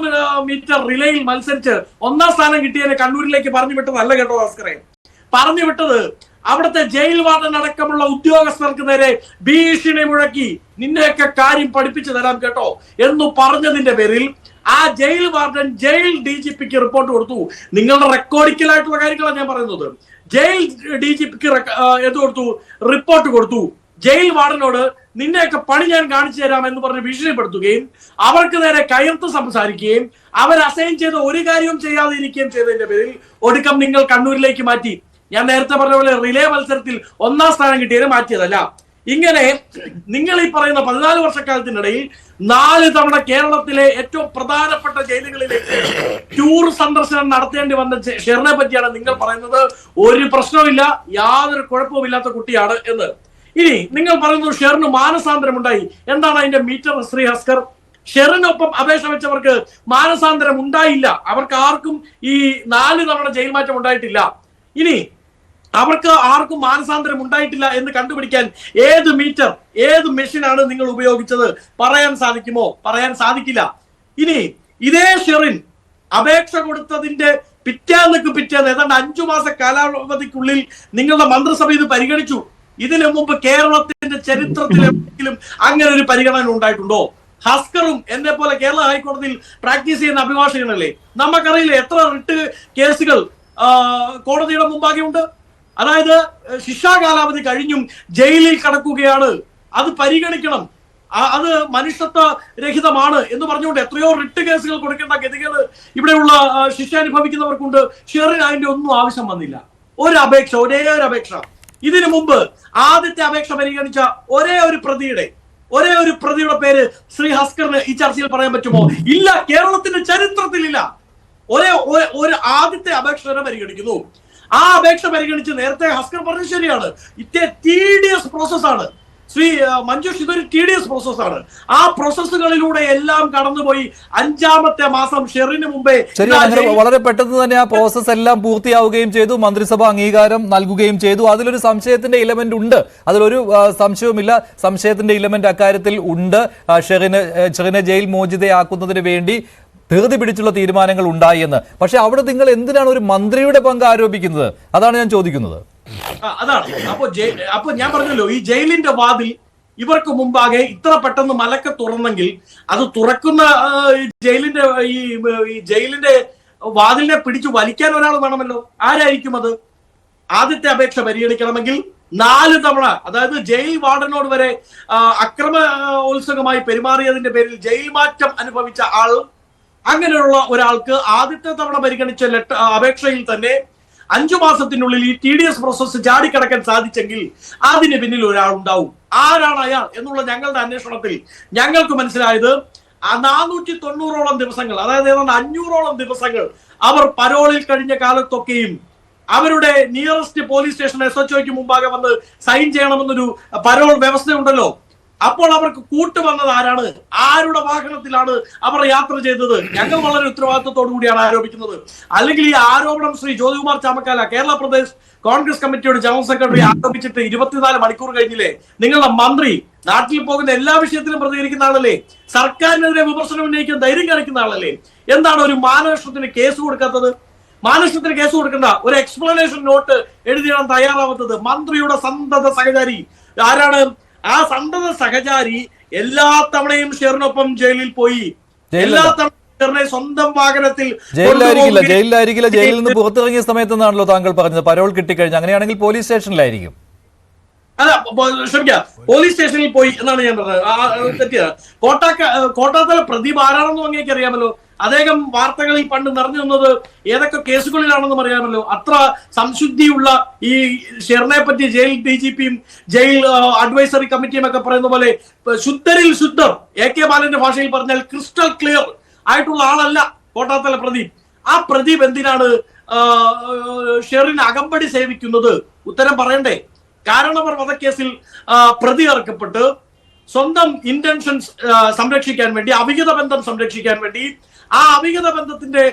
മീറ്റർ റിലേയിൽ മത്സരിച്ച് 1ാം സ്ഥാനം കിട്ടിയതിനെ കണ്ണൂരിലേക്ക് പറഞ്ഞു വിട്ടതല്ല കേട്ടോ ഭാസ്കറെ. പറഞ്ഞു വിട്ടത് അവിടുത്തെ ജയിൽ വാർഡൻ അടക്കമുള്ള ഉദ്യോഗസ്ഥർക്ക് നേരെ ഭീഷണി മുഴക്കി, നിന്നെയൊക്കെ കാര്യം പഠിപ്പിച്ചു തരാം കേട്ടോ എന്ന് പറഞ്ഞതിന്റെ പേരിൽ ആ ജയിൽ വാർഡൻ ജയിൽ DGPക്ക് റിപ്പോർട്ട് കൊടുത്തു. നിങ്ങളുടെ റെക്കോർഡിക്കലായിട്ടുള്ള കാര്യങ്ങളാണ് ഞാൻ പറയുന്നത്. ജയിൽ DGPക്ക് എന്ത് കൊടുത്തു? റിപ്പോർട്ട് കൊടുത്തു. ജയിൽ വാർഡനോട് നിന്നെയൊക്കെ പണി ഞാൻ കാണിച്ചു തരാം എന്ന് പറഞ്ഞ് ഭീഷണിപ്പെടുത്തുകയും അവർക്ക് നേരെ കയർത്ത് സംസാരിക്കുകയും അവർ അസൈൻ ചെയ്ത ഒരു കാര്യവും ചെയ്യാതെ ഇരിക്കുകയും ചെയ്തതിന്റെ പേരിൽ ഒടുക്കം നിങ്ങൾ കണ്ണൂരിലേക്ക് മാറ്റി. ഞാൻ നേരത്തെ പറഞ്ഞ പോലെ റിലേ മത്സരത്തിൽ 1ാം സ്ഥാനം കിട്ടിയതിനെ മാറ്റിയതല്ല. ഇങ്ങനെ നിങ്ങൾ ഈ പറയുന്ന 14 വർഷക്കാലത്തിനിടയിൽ 4 തവണ കേരളത്തിലെ ഏറ്റവും പ്രധാനപ്പെട്ട ജയിലുകളിലേക്ക് ടൂർ സന്ദർശനം നടത്തേണ്ടി വന്ന ഷെറിനെ പറ്റിയാണ് നിങ്ങൾ പറയുന്നത്. ഒരു പ്രശ്നവുമില്ല, യാതൊരു കുഴപ്പവുമില്ലാത്ത കുട്ടിയാണ് എന്ന്. ഇനി നിങ്ങൾ പറയുന്നത് ഷെറിന് മാനസാന്തരം ഉണ്ടായി. എന്താണ് അതിന്റെ മീറ്റർ ശ്രീ ഹസ്കർ? ഷെറിനൊപ്പം അപേക്ഷ വെച്ചവർക്ക് മാനസാന്തരം ഉണ്ടായില്ല. അവർക്ക് ആർക്കും ഈ 4 തവണ ജയിൽ മാറ്റം ഉണ്ടായിട്ടില്ല. ഇനി അവർക്ക് ആർക്കും മാനസാന്തരം ഉണ്ടായിട്ടില്ല എന്ന് കണ്ടുപിടിക്കാൻ ഏത് മീറ്റർ, ഏത് മെഷീനാണ് നിങ്ങൾ ഉപയോഗിച്ചത് പറയാൻ സാധിക്കുമോ? പറയാൻ സാധിക്കില്ല. ഇനി ഇതേ ഷെറിൻ അപേക്ഷ കൊടുത്തതിന്റെ പിറ്റേന്ന് ഏതാണ്ട് 5 മാസ കാലാവധിക്കുള്ളിൽ നിങ്ങളുടെ മന്ത്രിസഭ ഇത് പരിഗണിച്ചു. ഇതിനു മുമ്പ് കേരളത്തിന്റെ ചരിത്രത്തിലെങ്കിലും അങ്ങനെ ഒരു പരിഗണന ഉണ്ടായിട്ടുണ്ടോ? ഹസ്കറും എന്നെ പോലെ കേരള ഹൈക്കോടതിയിൽ പ്രാക്ടീസ് ചെയ്യുന്ന അഭിഭാഷകനല്ലേ, നമുക്കറിയില്ല എത്ര റിട്ട് കേസുകൾ കോടതിയുടെ മുമ്പാകെ ഉണ്ട്. അതായത് ശിക്ഷാ കാലാവധി കഴിഞ്ഞും ജയിലിൽ കടക്കുകയാണ്, അത് പരിഗണിക്കണം, അത് മനുഷ്യത്വ രഹിതമാണ് എന്ന് പറഞ്ഞുകൊണ്ട് എത്രയോ റിട്ട് കേസുകൾ കൊടുക്കേണ്ട ഗതികൾ ഇവിടെയുള്ള ശിക്ഷ അനുഭവിക്കുന്നവർക്കുണ്ട്. ഷെറിന് അതിന്റെ ഒന്നും ആവശ്യം വന്നില്ല. ഒരേ ഒരു അപേക്ഷ ഇതിനു മുമ്പ് ആദ്യത്തെ അപേക്ഷ പരിഗണിച്ച ഒരേ ഒരു പ്രതിയുടെ ഒരേ ഒരു പ്രതിയുടെ പേര് ശ്രീ ഹസ്കറിന് ഈ ചർച്ചയിൽ പറയാൻ പറ്റുമോ? ഇല്ല, കേരളത്തിന്റെ ചരിത്രത്തിലില്ല. ഒരു ആദ്യത്തെ അപേക്ഷ തന്നെ പരിഗണിക്കുന്നു. ആ അപേക്ഷ പരിഗണിച്ച് നേരത്തെ ഹസ്കർ പറഞ്ഞത് ശരിയാണ്, ടീഡിയസ് പ്രോസസ്സാണ്. ശ്രീ മഞ്ജുഷ്, ഇതൊരു ടീഡിയസ് പ്രോസസ്സാണ്. ആ പ്രോസസ്സുകളിലൂടെ എല്ലാം കടന്നുപോയി 5ാമത്തെ മാസം ഷെറിന് മുമ്പേ വളരെ പെട്ടെന്ന് തന്നെ ആ പ്രോസസ് എല്ലാം പൂർത്തിയാവുകയും ചെയ്തു, മന്ത്രിസഭ അംഗീകാരം നൽകുകയും ചെയ്തു. അതിലൊരു സംശയത്തിന്റെ ഇലമെന്റ് ഉണ്ട്, അതിലൊരു സംശയവുമില്ല. സംശയത്തിന്റെ ഇലമെന്റ് അക്കാര്യത്തിൽ ഉണ്ട്. ഷെറിനെ ജയിൽ മോചിതയാക്കുന്നതിന് വേണ്ടി ധൃതി പിടിച്ചുള്ള തീരുമാനങ്ങൾ ഉണ്ടായി എന്ന്. പക്ഷെ അവിടെ നിങ്ങൾ എന്തിനാണ് ഒരു മന്ത്രിയുടെ പങ്ക് ആരോപിക്കുന്നത്? അതാണ് ഞാൻ ചോദിക്കുന്നത്. അതാണ് അപ്പൊ ഞാൻ പറഞ്ഞല്ലോ, ഈ ജയിലിന്റെ വാതിൽ ഇവർക്ക് മുമ്പാകെ ഇത്ര പെട്ടെന്ന് മലക്കെ തുറന്നെങ്കിൽ അത് തുറക്കുന്ന ഈ ജയിലിന്റെ വാതിലിനെ പിടിച്ചു വലിക്കാൻ ഒരാൾ വേണമല്ലോ. ആരായിരിക്കും അത്? ആദ്യത്തെ അപേക്ഷ പരിഗണിക്കണമെങ്കിൽ 4 തവണ, അതായത് ജയിൽ വാർഡനോട് വരെ അക്രമോത്സുകമായി പെരുമാറിയതിന്റെ പേരിൽ ജയിൽ മാറ്റം അനുഭവിച്ച ആൾ, അങ്ങനെയുള്ള ഒരാൾക്ക് ആദ്യത്തെ തവണ പരിഗണിച്ച അപേക്ഷയിൽ തന്നെ 5 മാസത്തിനുള്ളിൽ ഈ TDS പ്രോസസ് ചാടിക്കടക്കാൻ സാധിച്ചെങ്കിൽ അതിന് പിന്നിൽ ഒരാളുണ്ടാവും. ആരാണ് അയാൾ എന്നുള്ള ഞങ്ങളുടെ അന്വേഷണത്തിൽ ഞങ്ങൾക്ക് മനസ്സിലായത്, 490ഓളം ദിവസങ്ങൾ, അതായത് ഏതാണ്ട് 500ഓളം ദിവസങ്ങൾ അവർ പരോളിൽ കഴിഞ്ഞ കാലത്തൊക്കെയും അവരുടെ നിയറസ്റ്റ് പോലീസ് സ്റ്റേഷൻ SHOയ്ക്ക് മുമ്പാകെ വന്ന് സൈൻ ചെയ്യണമെന്നൊരു പരോൾ വ്യവസ്ഥയുണ്ടല്ലോ. അപ്പോൾ അവർക്ക് കൂട്ടുവന്നത് ആരാണ്? ആരുടെ വാഹനത്തിലാണ് അവർ യാത്ര ചെയ്തത്? ഞങ്ങൾ വളരെ ഉത്തരവാദിത്വത്തോടു കൂടിയാണ് ആരോപിക്കുന്നത്. അല്ലെങ്കിൽ ഈ ആരോപണം ശ്രീ ജ്യോതികുമാർ ചാമക്കാല, കേരള പ്രദേശ് കോൺഗ്രസ് കമ്മിറ്റിയുടെ ജനറൽ സെക്രട്ടറി ആരോപിച്ചിട്ട് 24 മണിക്കൂർ കഴിഞ്ഞില്ലേ? നിങ്ങളുടെ മന്ത്രി നാട്ടിൽ പോകുന്ന എല്ലാ വിഷയത്തിലും പ്രതികരിക്കുന്ന ആളല്ലേ? സർക്കാരിനെതിരെ വിമർശനം ഉന്നയിക്കാൻ ധൈര്യം കാണിക്കുന്ന ആളല്ലേ? എന്താണ് ഒരു മാനനഷ്ടത്തിന് കേസ് കൊടുക്കാത്തത്? മാനനഷ്ടത്തിന് കേസ് കൊടുക്കണ്ട, ഒരു എക്സ്പ്ലനേഷൻ നോട്ട് എഴുതിയാൻ തയ്യാറാവാത്തത്? മന്ത്രിയുടെ സന്തത സഹചാരി ആരാണ്? ആ സന്തത സഹചാരി എല്ലാ തവണയും ഷെറിനൊപ്പം ജയിലിൽ പോയി. എല്ലാ തവണയും സ്വന്തം വാഹനത്തിൽ ജയിലിലായിരിക്കില്ല. ജയിലിൽ നിന്ന് പുറത്തിറങ്ങിയ സമയത്തെന്നാണല്ലോ താങ്കൾ പറഞ്ഞത്. പരോൾ കിട്ടിക്കഴിഞ്ഞു, അങ്ങനെയാണെങ്കിൽ പോലീസ് സ്റ്റേഷനിലായിരിക്കും. അല്ല, ക്ഷമിക്കുക, പോലീസ് സ്റ്റേഷനിൽ പോയി എന്നാണ് ഞാൻ പറഞ്ഞത്. തെറ്റിയത്. കോട്ടാത്തല പ്രദീപ് ആരാണെന്നും അങ്ങേക്ക് അറിയാമല്ലോ. അദ്ദേഹം വാർത്തകളിൽ പണ്ട് നിറഞ്ഞു നിന്നത് ഏതൊക്കെ കേസുകളിലാണെന്നും അറിയാമല്ലോ. അത്ര സംശുദ്ധിയുള്ള ഈ ഷെറിനെ പറ്റി ജയിൽ DGPയും ജയിൽ അഡ്വൈസറി കമ്മിറ്റിയും ഒക്കെ പറയുന്ന പോലെ ശുദ്ധരിൽ ശുദ്ധർ, AK ബാലന്റെ ഭാഷയിൽ പറഞ്ഞാൽ ക്രിസ്റ്റൽ ക്ലിയർ ആയിട്ടുള്ള ആളല്ല കോട്ടാത്തല പ്രദീപ്. ആ പ്രദീപ് എന്തിനാണ് ഷെറിന് അകമ്പടി സേവിക്കുന്നത്? ഉത്തരം പറയണ്ടേ? കാരണവർ വധക്കേസിൽ പ്രതി ചേർക്കപ്പെട്ട് സ്വന്തം ഇന്റൻഷൻസ് സംരക്ഷിക്കാൻ വേണ്ടി, അവിഹിത ബന്ധം സംരക്ഷിക്കാൻ വേണ്ടി, ആ അവിഹിത ബന്ധത്തിന്റെ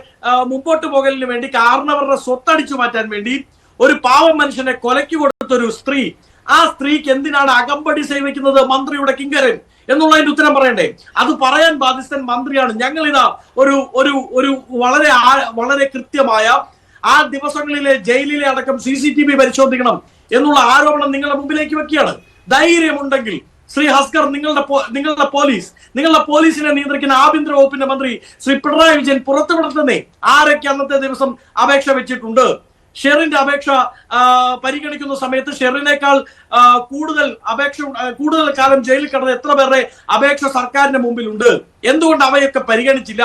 മുമ്പോട്ട് പോകലിന് വേണ്ടി കാരണവരുടെ സ്വത്തടിച്ചു മാറ്റാൻ വേണ്ടി ഒരു പാവം മനുഷ്യനെ കൊലയ്ക്ക് കൊടുത്തൊരു സ്ത്രീ, ആ സ്ത്രീക്ക് എന്തിനാണ് അകമ്പടി സേവിക്കുന്നത് മന്ത്രിയുടെ കിങ്കരൻ എന്നുള്ളതിന്റെ ഉത്തരം പറയണ്ടേ? അത് പറയാൻ ബാധ്യസ്ഥൻ മന്ത്രിയാണ്. ഞങ്ങൾ ഇതാ ഒരു വളരെ കൃത്യമായ ആ ദിവസങ്ങളിലെ ജയിലിലെ അടക്കം CCTV പരിശോധിക്കണം എന്നുള്ള ആരോപണം നിങ്ങളുടെ മുമ്പിലേക്ക് വെക്കുകയാണ്. ധൈര്യമുണ്ടെങ്കിൽ ശ്രീ ഹസ്കർ, നിങ്ങളുടെ പോലീസിനെ നിയന്ത്രിക്കുന്ന ആഭ്യന്തര വകുപ്പിന്റെ മന്ത്രി ശ്രീ പിണറായി വിജയൻ പുറത്തുവിടുന്നേ ആരൊക്കെ അന്നത്തെ ദിവസം അപേക്ഷ വെച്ചിട്ടുണ്ട്. ഷെറിന്റെ അപേക്ഷ പരിഗണിക്കുന്ന സമയത്ത് ഷെറിനേക്കാൾ കൂടുതൽ കാലം ജയിലിൽ കിടന്ന എത്ര പേരുടെ അപേക്ഷ സർക്കാരിന്റെ മുമ്പിലുണ്ട്? എന്തുകൊണ്ട് അവയൊക്കെ പരിഗണിച്ചില്ല?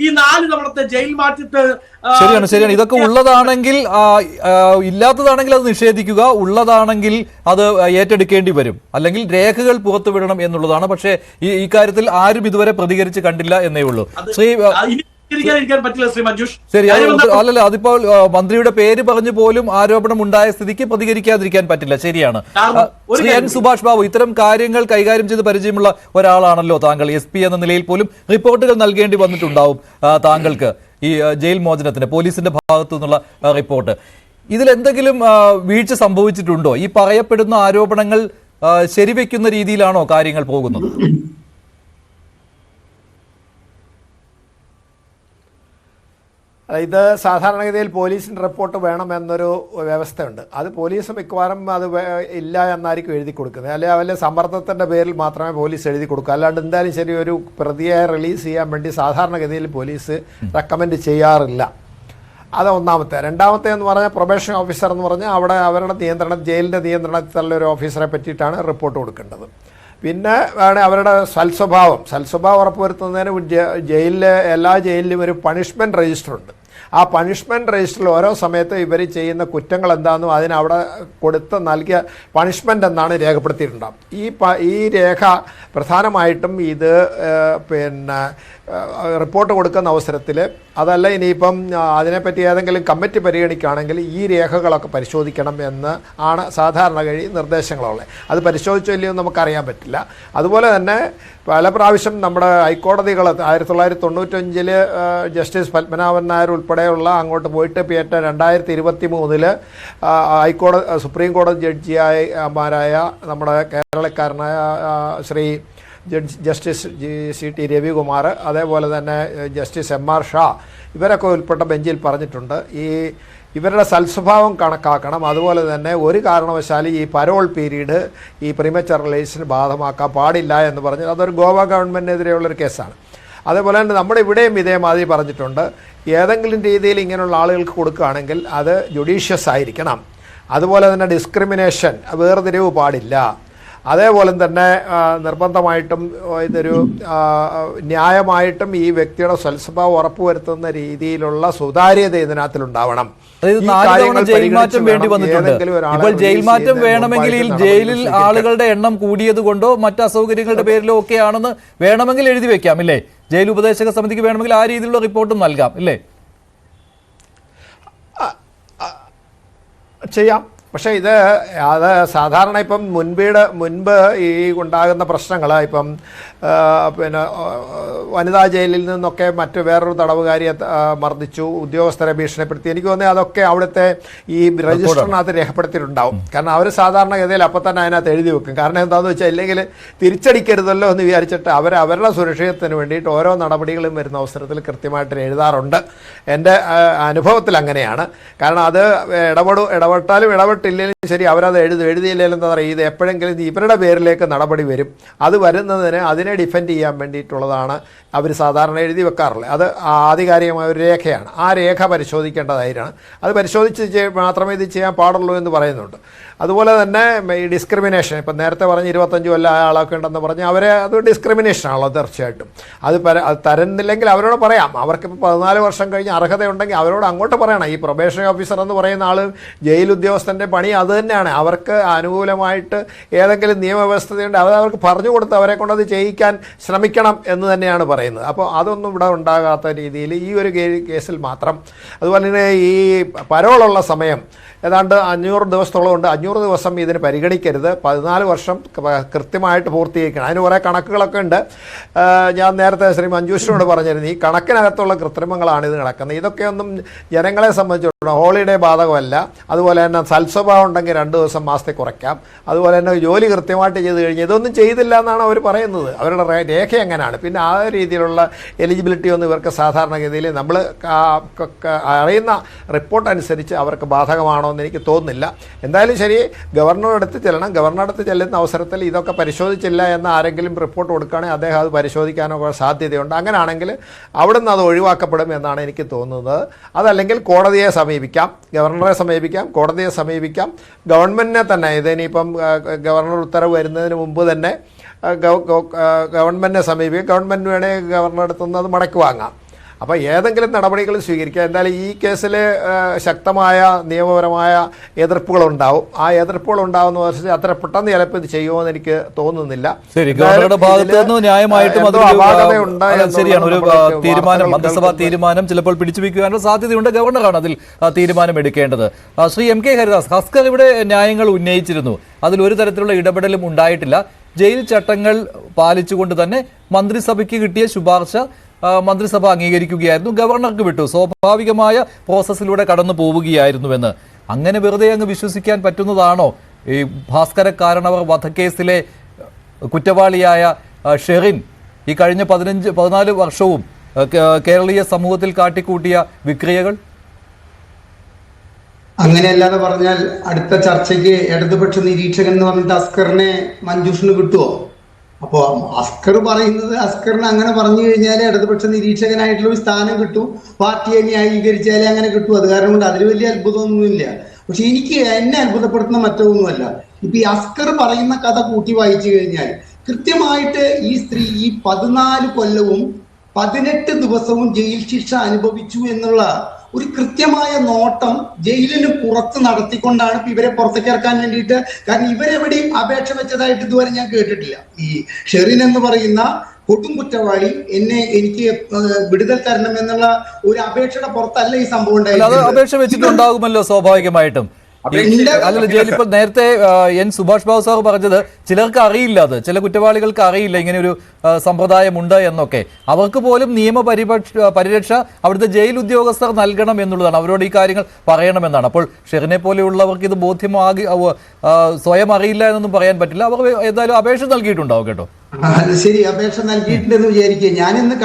ഈ 4 തവണത്തെ ജയിൽ മാറ്റത്ത് ശരിയാണ്. ഇതൊക്കെ ഉള്ളതാണെങ്കിൽ, ഇല്ലാത്തതാണെങ്കിൽ അത് നിഷേധിക്കുക, ഉള്ളതാണെങ്കിൽ അത് ഏറ്റെടുക്കേണ്ടി വരും, അല്ലെങ്കിൽ രേഖകൾ പുറത്തുവിടണം എന്നുള്ളതാണ്. പക്ഷേ ഈ കാര്യത്തിൽ ആരും ഇതുവരെ പ്രതികരിച്ച് കണ്ടില്ല എന്നേ ഉള്ളൂ. ശരി, അല്ലല്ല, അതിപ്പോൾ മന്ത്രിയുടെ പേര് പറഞ്ഞു പോലും ആരോപണം ഉണ്ടായ സ്ഥിതിക്ക് പ്രതികരിക്കാതിരിക്കാൻ പറ്റില്ല. ശരിയാണ്. ശ്രീ N. സുഭാഷ് ബാബു, ഇത്തരം കാര്യങ്ങൾ കൈകാര്യം ചെയ്ത് പരിചയമുള്ള ഒരാളാണല്ലോ താങ്കൾ. SP എന്ന നിലയിൽ പോലും റിപ്പോർട്ടുകൾ നൽകേണ്ടി വന്നിട്ടുണ്ടാവും താങ്കൾക്ക് ഈ ജയിൽ മോചനത്തിന് പോലീസിന്റെ ഭാഗത്തു നിന്നുള്ള റിപ്പോർട്ട്. ഇതിലെന്തെങ്കിലും വീഴ്ച സംഭവിച്ചിട്ടുണ്ടോ? ഈ പറയപ്പെടുന്ന ആരോപണങ്ങൾ ശരിവെക്കുന്ന രീതിയിലാണോ കാര്യങ്ങൾ പോകുന്നത്? ഇത് സാധാരണഗതിയിൽ പോലീസിൻ്റെ റിപ്പോർട്ട് വേണമെന്നൊരു വ്യവസ്ഥയുണ്ട്. അത് പോലീസ് മിക്കവാറും അത് ഇല്ല എന്നായിരിക്കും എഴുതി കൊടുക്കുന്നത്. അല്ലെങ്കിൽ അവരുടെ സമ്മർദ്ദത്തിൻ്റെ പേരിൽ മാത്രമേ പോലീസ് എഴുതി കൊടുക്കൂ. അല്ലാണ്ട് എന്തായാലും ശരി ഒരു പ്രതിയെ റിലീസ് ചെയ്യാൻ വേണ്ടി സാധാരണഗതിയിൽ പോലീസ് റെക്കമെൻഡ് ചെയ്യാറില്ല. അത് ഒന്നാമത്തെ. രണ്ടാമത്തെ എന്ന് പറഞ്ഞാൽ പ്രൊബേഷൻ ഓഫീസർ എന്ന് പറഞ്ഞാൽ അവിടെ അവരുടെ ജയിലിൻ്റെ നിയന്ത്രണത്തിലുള്ള ഒരു ഓഫീസറെ പറ്റിയിട്ടാണ് റിപ്പോർട്ട് കൊടുക്കേണ്ടത്. പിന്നെ അവരുടെ സൽസ്വഭാവം ഉറപ്പുവരുത്തുന്നതിന് എല്ലാ ജയിലിലും ഒരു പണിഷ്മെൻറ്റ് രജിസ്റ്ററുണ്ട്. ആ പണിഷ്മെൻറ്റ് രജിസ്റ്ററിൽ ഓരോ സമയത്ത് ഇവർ ചെയ്യുന്ന കുറ്റങ്ങൾ എന്താണെന്നും അതിനവിടെ നൽകിയ പണിഷ്മെൻ്റ് എന്നാണ് രേഖപ്പെടുത്തിയിട്ടുണ്ടാകും. ഈ രേഖ പ്രധാനമായിട്ടും ഇത് പിന്നെ റിപ്പോർട്ട് കൊടുക്കുന്ന അവസരത്തിൽ, അതല്ല ഇനിയിപ്പം അതിനെപ്പറ്റി ഏതെങ്കിലും കമ്മിറ്റി പരിഗണിക്കുകയാണെങ്കിൽ ഈ രേഖകളൊക്കെ പരിശോധിക്കണം എന്ന് ആണ് സാധാരണ നിർദ്ദേശങ്ങളുള്ളത്. അത് പരിശോധിച്ചില്ലയോ നമുക്കറിയാൻ പറ്റില്ല. അതുപോലെ തന്നെ പല പ്രാവശ്യം നമ്മുടെ ഹൈക്കോടതികൾ 1995 ജസ്റ്റിസ് പത്മനാഭൻ നായർ ഉൾപ്പെടെയുള്ള അങ്ങോട്ട് പോയിട്ട് പേറ്റ 2023 സുപ്രീം കോടതി ജഡ്ജിമാരായ നമ്മുടെ കേരളക്കാരനായ ശ്രീ ജസ്റ്റിസ് CT രവികുമാർ, അതേപോലെ തന്നെ ജസ്റ്റിസ് MR ഷാ, ഇവരൊക്കെ ഉൾപ്പെട്ട ബെഞ്ചിൽ പറഞ്ഞിട്ടുണ്ട് ഇവരുടെ സൽസ്വഭാവം കണക്കാക്കണം. അതുപോലെ തന്നെ ഒരു കാരണവശാലും ഈ പരോൾ പീരീഡ് ഈ പ്രീമച്ചർ റിലീസിന് ബാധകമാക്കാൻ പാടില്ല എന്ന് പറഞ്ഞ് അതൊരു ഗോവ ഗവൺമെൻറ്റിനെതിരെയുള്ളൊരു കേസാണ്. അതേപോലെ തന്നെ നമ്മുടെ ഇവിടെയും ഇതേമാതിരി പറഞ്ഞിട്ടുണ്ട്, ഏതെങ്കിലും രീതിയിൽ ഇങ്ങനെയുള്ള ആളുകൾക്ക് കൊടുക്കുകയാണെങ്കിൽ അത് ജുഡീഷ്യസ് ആയിരിക്കണം. അതുപോലെ തന്നെ ഡിസ്ക്രിമിനേഷൻ, വേർതിരിവ് പാടില്ല. അതേപോലെ തന്നെ നിർബന്ധമായിട്ടും ഇതൊരു ന്യായമായിട്ടും ഈ വ്യക്തിയുടെ സ്വൽസ്വഭാവം ഉറപ്പുവരുത്തുന്ന രീതിയിലുള്ള സുതാര്യത ഇതിനകത്തിലുണ്ടാവണം. ജയിൽ മാറ്റം വേണ്ടി വന്നിട്ടുണ്ട്. ഇപ്പോൾ ജയിൽ മാറ്റം വേണമെങ്കിൽ ഈ ജയിലിൽ ആളുകളുടെ എണ്ണം കൂടിയത് കൊണ്ടോ മറ്റ് അസൗകര്യങ്ങളുടെ പേരിലോ ഒക്കെ ആണെന്ന് വേണമെങ്കിൽ എഴുതി വെക്കാം, ഇല്ലേ? ജയിൽ ഉപദേശക സമിതിക്ക് വേണമെങ്കിൽ ആ രീതിയിലുള്ള റിപ്പോർട്ടും നൽകാം, ഇല്ലേ? ചെയ്യാം. പക്ഷേ അത് സാധാരണ ഇപ്പം മുൻപ് ഈ ഉണ്ടാകുന്ന പ്രശ്നങ്ങൾ ഇപ്പം പിന്നെ വനിതാ ജയിലിൽ നിന്നൊക്കെ മറ്റ് വേറൊരു തടവുകാരിയെ മർദ്ദിച്ചു, ഉദ്യോഗസ്ഥരെ ഭീഷണിപ്പെടുത്തി. എനിക്ക് തോന്നുന്നത് അതൊക്കെ അവിടുത്തെ ഈ രജിസ്റ്ററിനകത്ത് രേഖപ്പെടുത്തിയിട്ടുണ്ടാവും. കാരണം അവർ സാധാരണഗതിയിൽ അപ്പം തന്നെ അതിനകത്ത് എഴുതി വെക്കും. കാരണം എന്താണെന്ന് വെച്ചാൽ ഇല്ലെങ്കിൽ തിരിച്ചടിക്കരുതല്ലോ എന്ന് വിചാരിച്ചിട്ട് അവരുടെ സുരക്ഷിതത്തിന് വേണ്ടിയിട്ട് ഓരോ നടപടികളും വരുന്ന അവസരത്തിൽ കൃത്യമായിട്ട് എഴുതാറുണ്ട്. എൻ്റെ അനുഭവത്തിൽ അങ്ങനെയാണ്. കാരണം അത് ഇടപെട്ടാലും ഇടപെട്ടില്ലെങ്കിലും ശരി, അവരത് എഴുതിയില്ലെങ്കിലും എന്താ പറയുക, ഇത് എപ്പോഴെങ്കിലും ഇവരുടെ പേരിലേക്ക് നടപടി വരും. അത് വരുന്നതിന് അതിനെ ഡിഫെൻഡ് ചെയ്യാൻ വേണ്ടിയിട്ടുള്ളതാണ് അവർ സാധാരണ എഴുതി വെക്കാറുള്ളത്. അത് ആധികാരികമായ ഒരു രേഖയാണ്. ആ രേഖ പരിശോധിക്കേണ്ടതായിട്ടാണ്. അത് പരിശോധിച്ച് മാത്രമേ ഇത് ചെയ്യാൻ പാടുള്ളൂ എന്ന് പറയുന്നുണ്ട്. അതുപോലെ തന്നെ ഈ ഡിസ്ക്രിമിനേഷൻ, ഇപ്പം നേരത്തെ പറഞ്ഞ് 25 കൊല്ലം ആളൊക്കെ ഉണ്ടെന്ന് പറഞ്ഞ് അവരെ അത് ഡിസ്ക്രിമിനേഷനാണല്ലോ തീർച്ചയായിട്ടും. അത് തരുന്നില്ലെങ്കിൽ അവരോട് പറയാം. അവർക്കിപ്പോൾ 14 വർഷം കഴിഞ്ഞ് അർഹതയുണ്ടെങ്കിൽ അവരോട് അങ്ങോട്ട് പറയണം. ഈ പ്രൊബേഷൻ ഓഫീസർ എന്ന് പറയുന്ന ആൾ ജയിൽ ഉദ്യോഗസ്ഥൻ്റെ പണി അത് തന്നെയാണ്. അവർക്ക് അനുകൂലമായിട്ട് ഏതെങ്കിലും നിയമവ്യവസ്ഥയുണ്ട് അത് അവർക്ക് പറഞ്ഞു കൊടുത്ത് അവരെ കൊണ്ടത് ചെയ്യിക്കാൻ ശ്രമിക്കണം എന്ന് തന്നെയാണ് പറയുന്നത്. അപ്പോൾ അതൊന്നും ഇവിടെ ഉണ്ടാകാത്ത രീതിയിൽ ഈ ഒരു കേസിൽ മാത്രം. അതുപോലെ തന്നെ ഈ പരോളുള്ള സമയം ഏതാണ്ട് 500 ദിവസത്തോളം ഉണ്ട്. 500 ദിവസം ഇതിന് പരിഗണിക്കരുത്. 14 വർഷം കൃത്യമായിട്ട് പൂർത്തീകരിക്കണം. അതിന് കുറേ കണക്കുകളൊക്കെ ഉണ്ട്. ഞാൻ നേരത്തെ ശ്രീ മഞ്ജുഷിനോട് പറഞ്ഞിരുന്നു, ഈ കണക്കിനകത്തുള്ള കൃത്രിമങ്ങളാണ് ഇത് നടക്കുന്നത്. ഇതൊക്കെയൊന്നും ജനങ്ങളെ സംബന്ധിച്ചിടത്തോളം ഹോളിഡേ ബാധകമല്ല. അതുപോലെ തന്നെ സൽസ്വഭാവം ഉണ്ടെങ്കിൽ 2 ദിവസം മാസത്തെ കുറയ്ക്കാം. അതുപോലെ തന്നെ ജോലി കൃത്യമായിട്ട് ചെയ്ത് കഴിഞ്ഞ് ഇതൊന്നും ചെയ്തില്ല എന്നാണ് അവർ പറയുന്നത്. അവരുടെ രേഖ എങ്ങനെയാണ്? പിന്നെ ആ രീതിയിലുള്ള എലിജിബിലിറ്റി ഒന്നും ഇവർക്ക് സാധാരണഗതിയിൽ നമ്മൾ അറിയുന്ന റിപ്പോർട്ട് അനുസരിച്ച് അവർക്ക് ബാധകമാണോ എന്ന് എനിക്ക് തോന്നുന്നില്ല. എന്തായാലും ശരി, ഗവർണറുടെ അടുത്ത് ചെല്ലണം. ഗവർണറുടെ അടുത്ത് ചെല്ലുന്ന അവസരത്തിൽ ഇതൊക്കെ പരിശോധിച്ചില്ല എന്ന് ആരെങ്കിലും റിപ്പോർട്ട് കൊടുക്കുകയാണെങ്കിൽ അദ്ദേഹം അത് പരിശോധിക്കാനൊക്കെ സാധ്യതയുണ്ട്. അങ്ങനെയാണെങ്കിൽ അവിടുന്ന് അത് ഒഴിവാക്കപ്പെടും എന്നാണ് എനിക്ക് തോന്നുന്നത്. അതല്ലെങ്കിൽ കോടതിയെ സമീപിക്കാം, ഗവർണറെ സമീപിക്കാം, കോടതിയെ സമീപിക്കാം, ഗവൺമെൻറ്റിനെ തന്നെ. ഇതിനിപ്പം ഗവർണർ ഉത്തരവ് വരുന്നതിന് മുമ്പ് തന്നെ ഗവൺമെൻറ്റിനെ സമീപിക്കാം. ഗവൺമെൻറ് വേണമെങ്കിൽ ഗവർണറുടെ അടുത്തുനിന്ന് അത് മടക്കി വാങ്ങാം. അപ്പോൾ ഏതെങ്കിലും നടപടികൾ സ്വീകരിക്കുക. എന്തായാലും ഈ കേസിൽ ശക്തമായ നിയമപരമായ എതിർപ്പുകളുണ്ടാവും. ആ എതിർപ്പുകൾ ഉണ്ടാവുന്ന വർഷത്തിൽ അത്ര പെട്ടെന്ന് ചിലപ്പോൾ ഇത് ചെയ്യുമെന്ന് എനിക്ക് തോന്നുന്നില്ല. തീരുമാനം, മന്ത്രിസഭാ തീരുമാനം ചിലപ്പോൾ പിടിച്ചുവെക്കാനുള്ള സാധ്യതയുണ്ട്. ഗവർണറാണ് അതിൽ തീരുമാനം എടുക്കേണ്ടത്. ശ്രീ MK ഹരിദാസ്, ഹസ്കർ ഇവിടെ ന്യായങ്ങൾ ഉന്നയിച്ചിരുന്നു. അതിൽ ഒരു തരത്തിലുള്ള ഇടപെടലും ഉണ്ടായിട്ടില്ല. ജയിൽ ചട്ടങ്ങൾ പാലിച്ചുകൊണ്ട് തന്നെ മന്ത്രിസഭയ്ക്ക് കിട്ടിയ ശുപാർശ മന്ത്രിസഭ അംഗീകരിക്കുകയായിരുന്നു, ഗവർണർക്ക് വിട്ടു, സ്വാഭാവികമായ പ്രോസസ്സിലൂടെ കടന്നു പോവുകയായിരുന്നുവെന്ന്. അങ്ങനെ വെറുതെ അങ്ങ് വിശ്വസിക്കാൻ പറ്റുന്നതാണോ? ഈ ഭാസ്കര കാരണവർ വധക്കേസിലെ കുറ്റവാളിയായ ഷെറിൻ ഈ കഴിഞ്ഞ 14 വർഷവും കേരളീയ സമൂഹത്തിൽ കാട്ടിക്കൂട്ടിയ വിക്രിയകൾ? അങ്ങനെയല്ലാതെ പറഞ്ഞാൽ അടുത്ത ചർച്ചയ്ക്ക് ഇടതുപക്ഷ നിരീക്ഷകൻ എന്ന് പറഞ്ഞിട്ട് അസ്കറിനെ മഞ്ജുഷിന് കിട്ടുമോ? അപ്പോ അസ്കർ പറയുന്നത്, അസ്കറിന് അങ്ങനെ പറഞ്ഞു കഴിഞ്ഞാൽ ഇടതുപക്ഷ നിരീക്ഷകനായിട്ടുള്ള ഒരു സ്ഥാനം കിട്ടും, പാർട്ടിയെ ന്യായീകരിച്ചാലേ അങ്ങനെ കിട്ടും. അത് കാരണം കൊണ്ട് അതിൽ വലിയ അത്ഭുതമൊന്നുമില്ല. പക്ഷെ എന്നെ അത്ഭുതപ്പെടുത്തുന്ന മറ്റൊന്നുമല്ല. ഇപ്പൊ ഈ അസ്കർ പറയുന്ന കഥ കൂട്ടി വായിച്ചു കഴിഞ്ഞാൽ കൃത്യമായിട്ട് ഈ സ്ത്രീ ഈ 14 കൊല്ലവും 18 ദിവസവും ജയിൽ ശിക്ഷ അനുഭവിച്ചു എന്നുള്ള ഒരു കൃത്യമായ നോട്ടം ജയിലിന് പുറത്ത് നടത്തിക്കൊണ്ടാണ് ഇവരെ പുറത്തേക്ക് ഇറക്കാൻ വേണ്ടിയിട്ട്. കാരണം ഇവരെവിടെയും അപേക്ഷ വെച്ചതായിട്ട് ഇതുവരെ ഞാൻ കേട്ടിട്ടില്ല. ഈ ഷെറിൻ എന്ന് പറയുന്ന കൊടും കുറ്റവാളി എനിക്ക് വിടുതൽ തരണം എന്നുള്ള ഒരു അപേക്ഷയുടെ പുറത്തല്ല ഈ സംഭവം അത് അപേക്ഷ വെച്ചിട്ടുണ്ടാകുമല്ലോ സ്വാഭാവികമായിട്ടും. അല്ലല്ല ജയിൽ ഇപ്പോൾ നേരത്തെ എൻ സുഭാഷ് ബാബു സാർ പറഞ്ഞത് ചിലർക്ക് അറിയില്ല, അത് ചില കുറ്റവാളികൾക്ക് അറിയില്ല ഇങ്ങനെ ഒരു സമ്പ്രദായമുണ്ട് എന്നൊക്കെ. അവർക്ക് പോലും പരിരക്ഷ അവിടുത്തെ ജയിൽ ഉദ്യോഗസ്ഥർ നൽകണം എന്നുള്ളതാണ്, അവരോട് ഈ കാര്യങ്ങൾ പറയണമെന്നാണ്. അപ്പോൾ ഷെറിനെ പോലെയുള്ളവർക്ക് ഇത് ബോധ്യമാകി സ്വയം അറിയില്ല എന്നൊന്നും പറയാൻ പറ്റില്ല. അവർ ഏതായാലും അപേക്ഷ നൽകിയിട്ടുണ്ടാവും കേട്ടോ. ശരി, അപേക്ഷ നൽകിയിട്ടുണ്ടെന്ന് വിചാരിക്കുക. ഞാനിന്ന്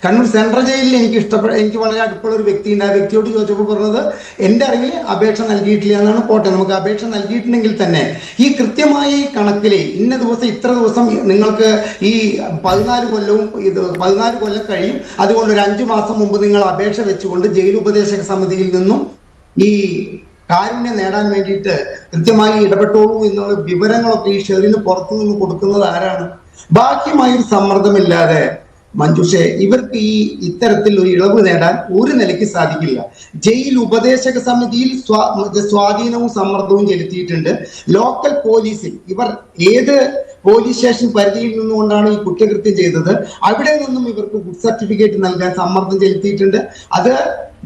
കണ്ണൂർ സെൻട്രൽ ജയിലിൽ എനിക്ക് വളരെ അടുപ്പുള്ള ഒരു വ്യക്തിയുണ്ട്. ആ വ്യക്തിയോട് ചോദിച്ചപ്പോൾ പറഞ്ഞത് എൻ്റെ അറിവിൽ അപേക്ഷ നൽകിയിട്ടില്ല എന്നാണ്. പോട്ടെ, നമുക്ക് അപേക്ഷ നൽകിയിട്ടുണ്ടെങ്കിൽ തന്നെ ഈ കൃത്യമായി കണക്കിലെ ഇന്ന ദിവസം ഇത്ര ദിവസം നിങ്ങൾക്ക് ഈ 14 കൊല്ലം കഴിയും, അതുകൊണ്ട് ഒരു 5 മാസം മുമ്പ് നിങ്ങൾ അപേക്ഷ വെച്ചുകൊണ്ട് ജയിൽ ഉപദേശക സമിതിയിൽ നിന്നും ഈ കാരുണ്യം നേടാൻ വേണ്ടിയിട്ട് കൃത്യമായി ഇടപെട്ടോളൂ എന്നുള്ള വിവരങ്ങളൊക്കെ ഈ ഷെറിന് പുറത്തു നിന്ന് കൊടുക്കുന്നത് ആരാണ്? ബാക്കിയുമായൊരു സമ്മർദ്ദമില്ലാതെ മഞ്ജുഷെ ഇവർക്ക് ഇത്തരത്തിൽ ഒരു ഇളവ് നേടാൻ ഒരു നിലയ്ക്ക് സാധിക്കില്ല. ജയിൽ ഉപദേശക സമിതിയിൽ സ്വാധീനവും സമ്മർദ്ദവും ചെലുത്തിയിട്ടുണ്ട്. ലോക്കൽ പോലീസിൽ ഇവർ ഏത് പോലീസ് സ്റ്റേഷൻ പരിധിയിൽ നിന്നുകൊണ്ടാണ് ഈ കുറ്റകൃത്യം ചെയ്തത് അവിടെ നിന്നും ഇവർക്ക് ഗുഡ് സർട്ടിഫിക്കറ്റ് നൽകാൻ സമ്മർദ്ദം ചെലുത്തിയിട്ടുണ്ട്. അത്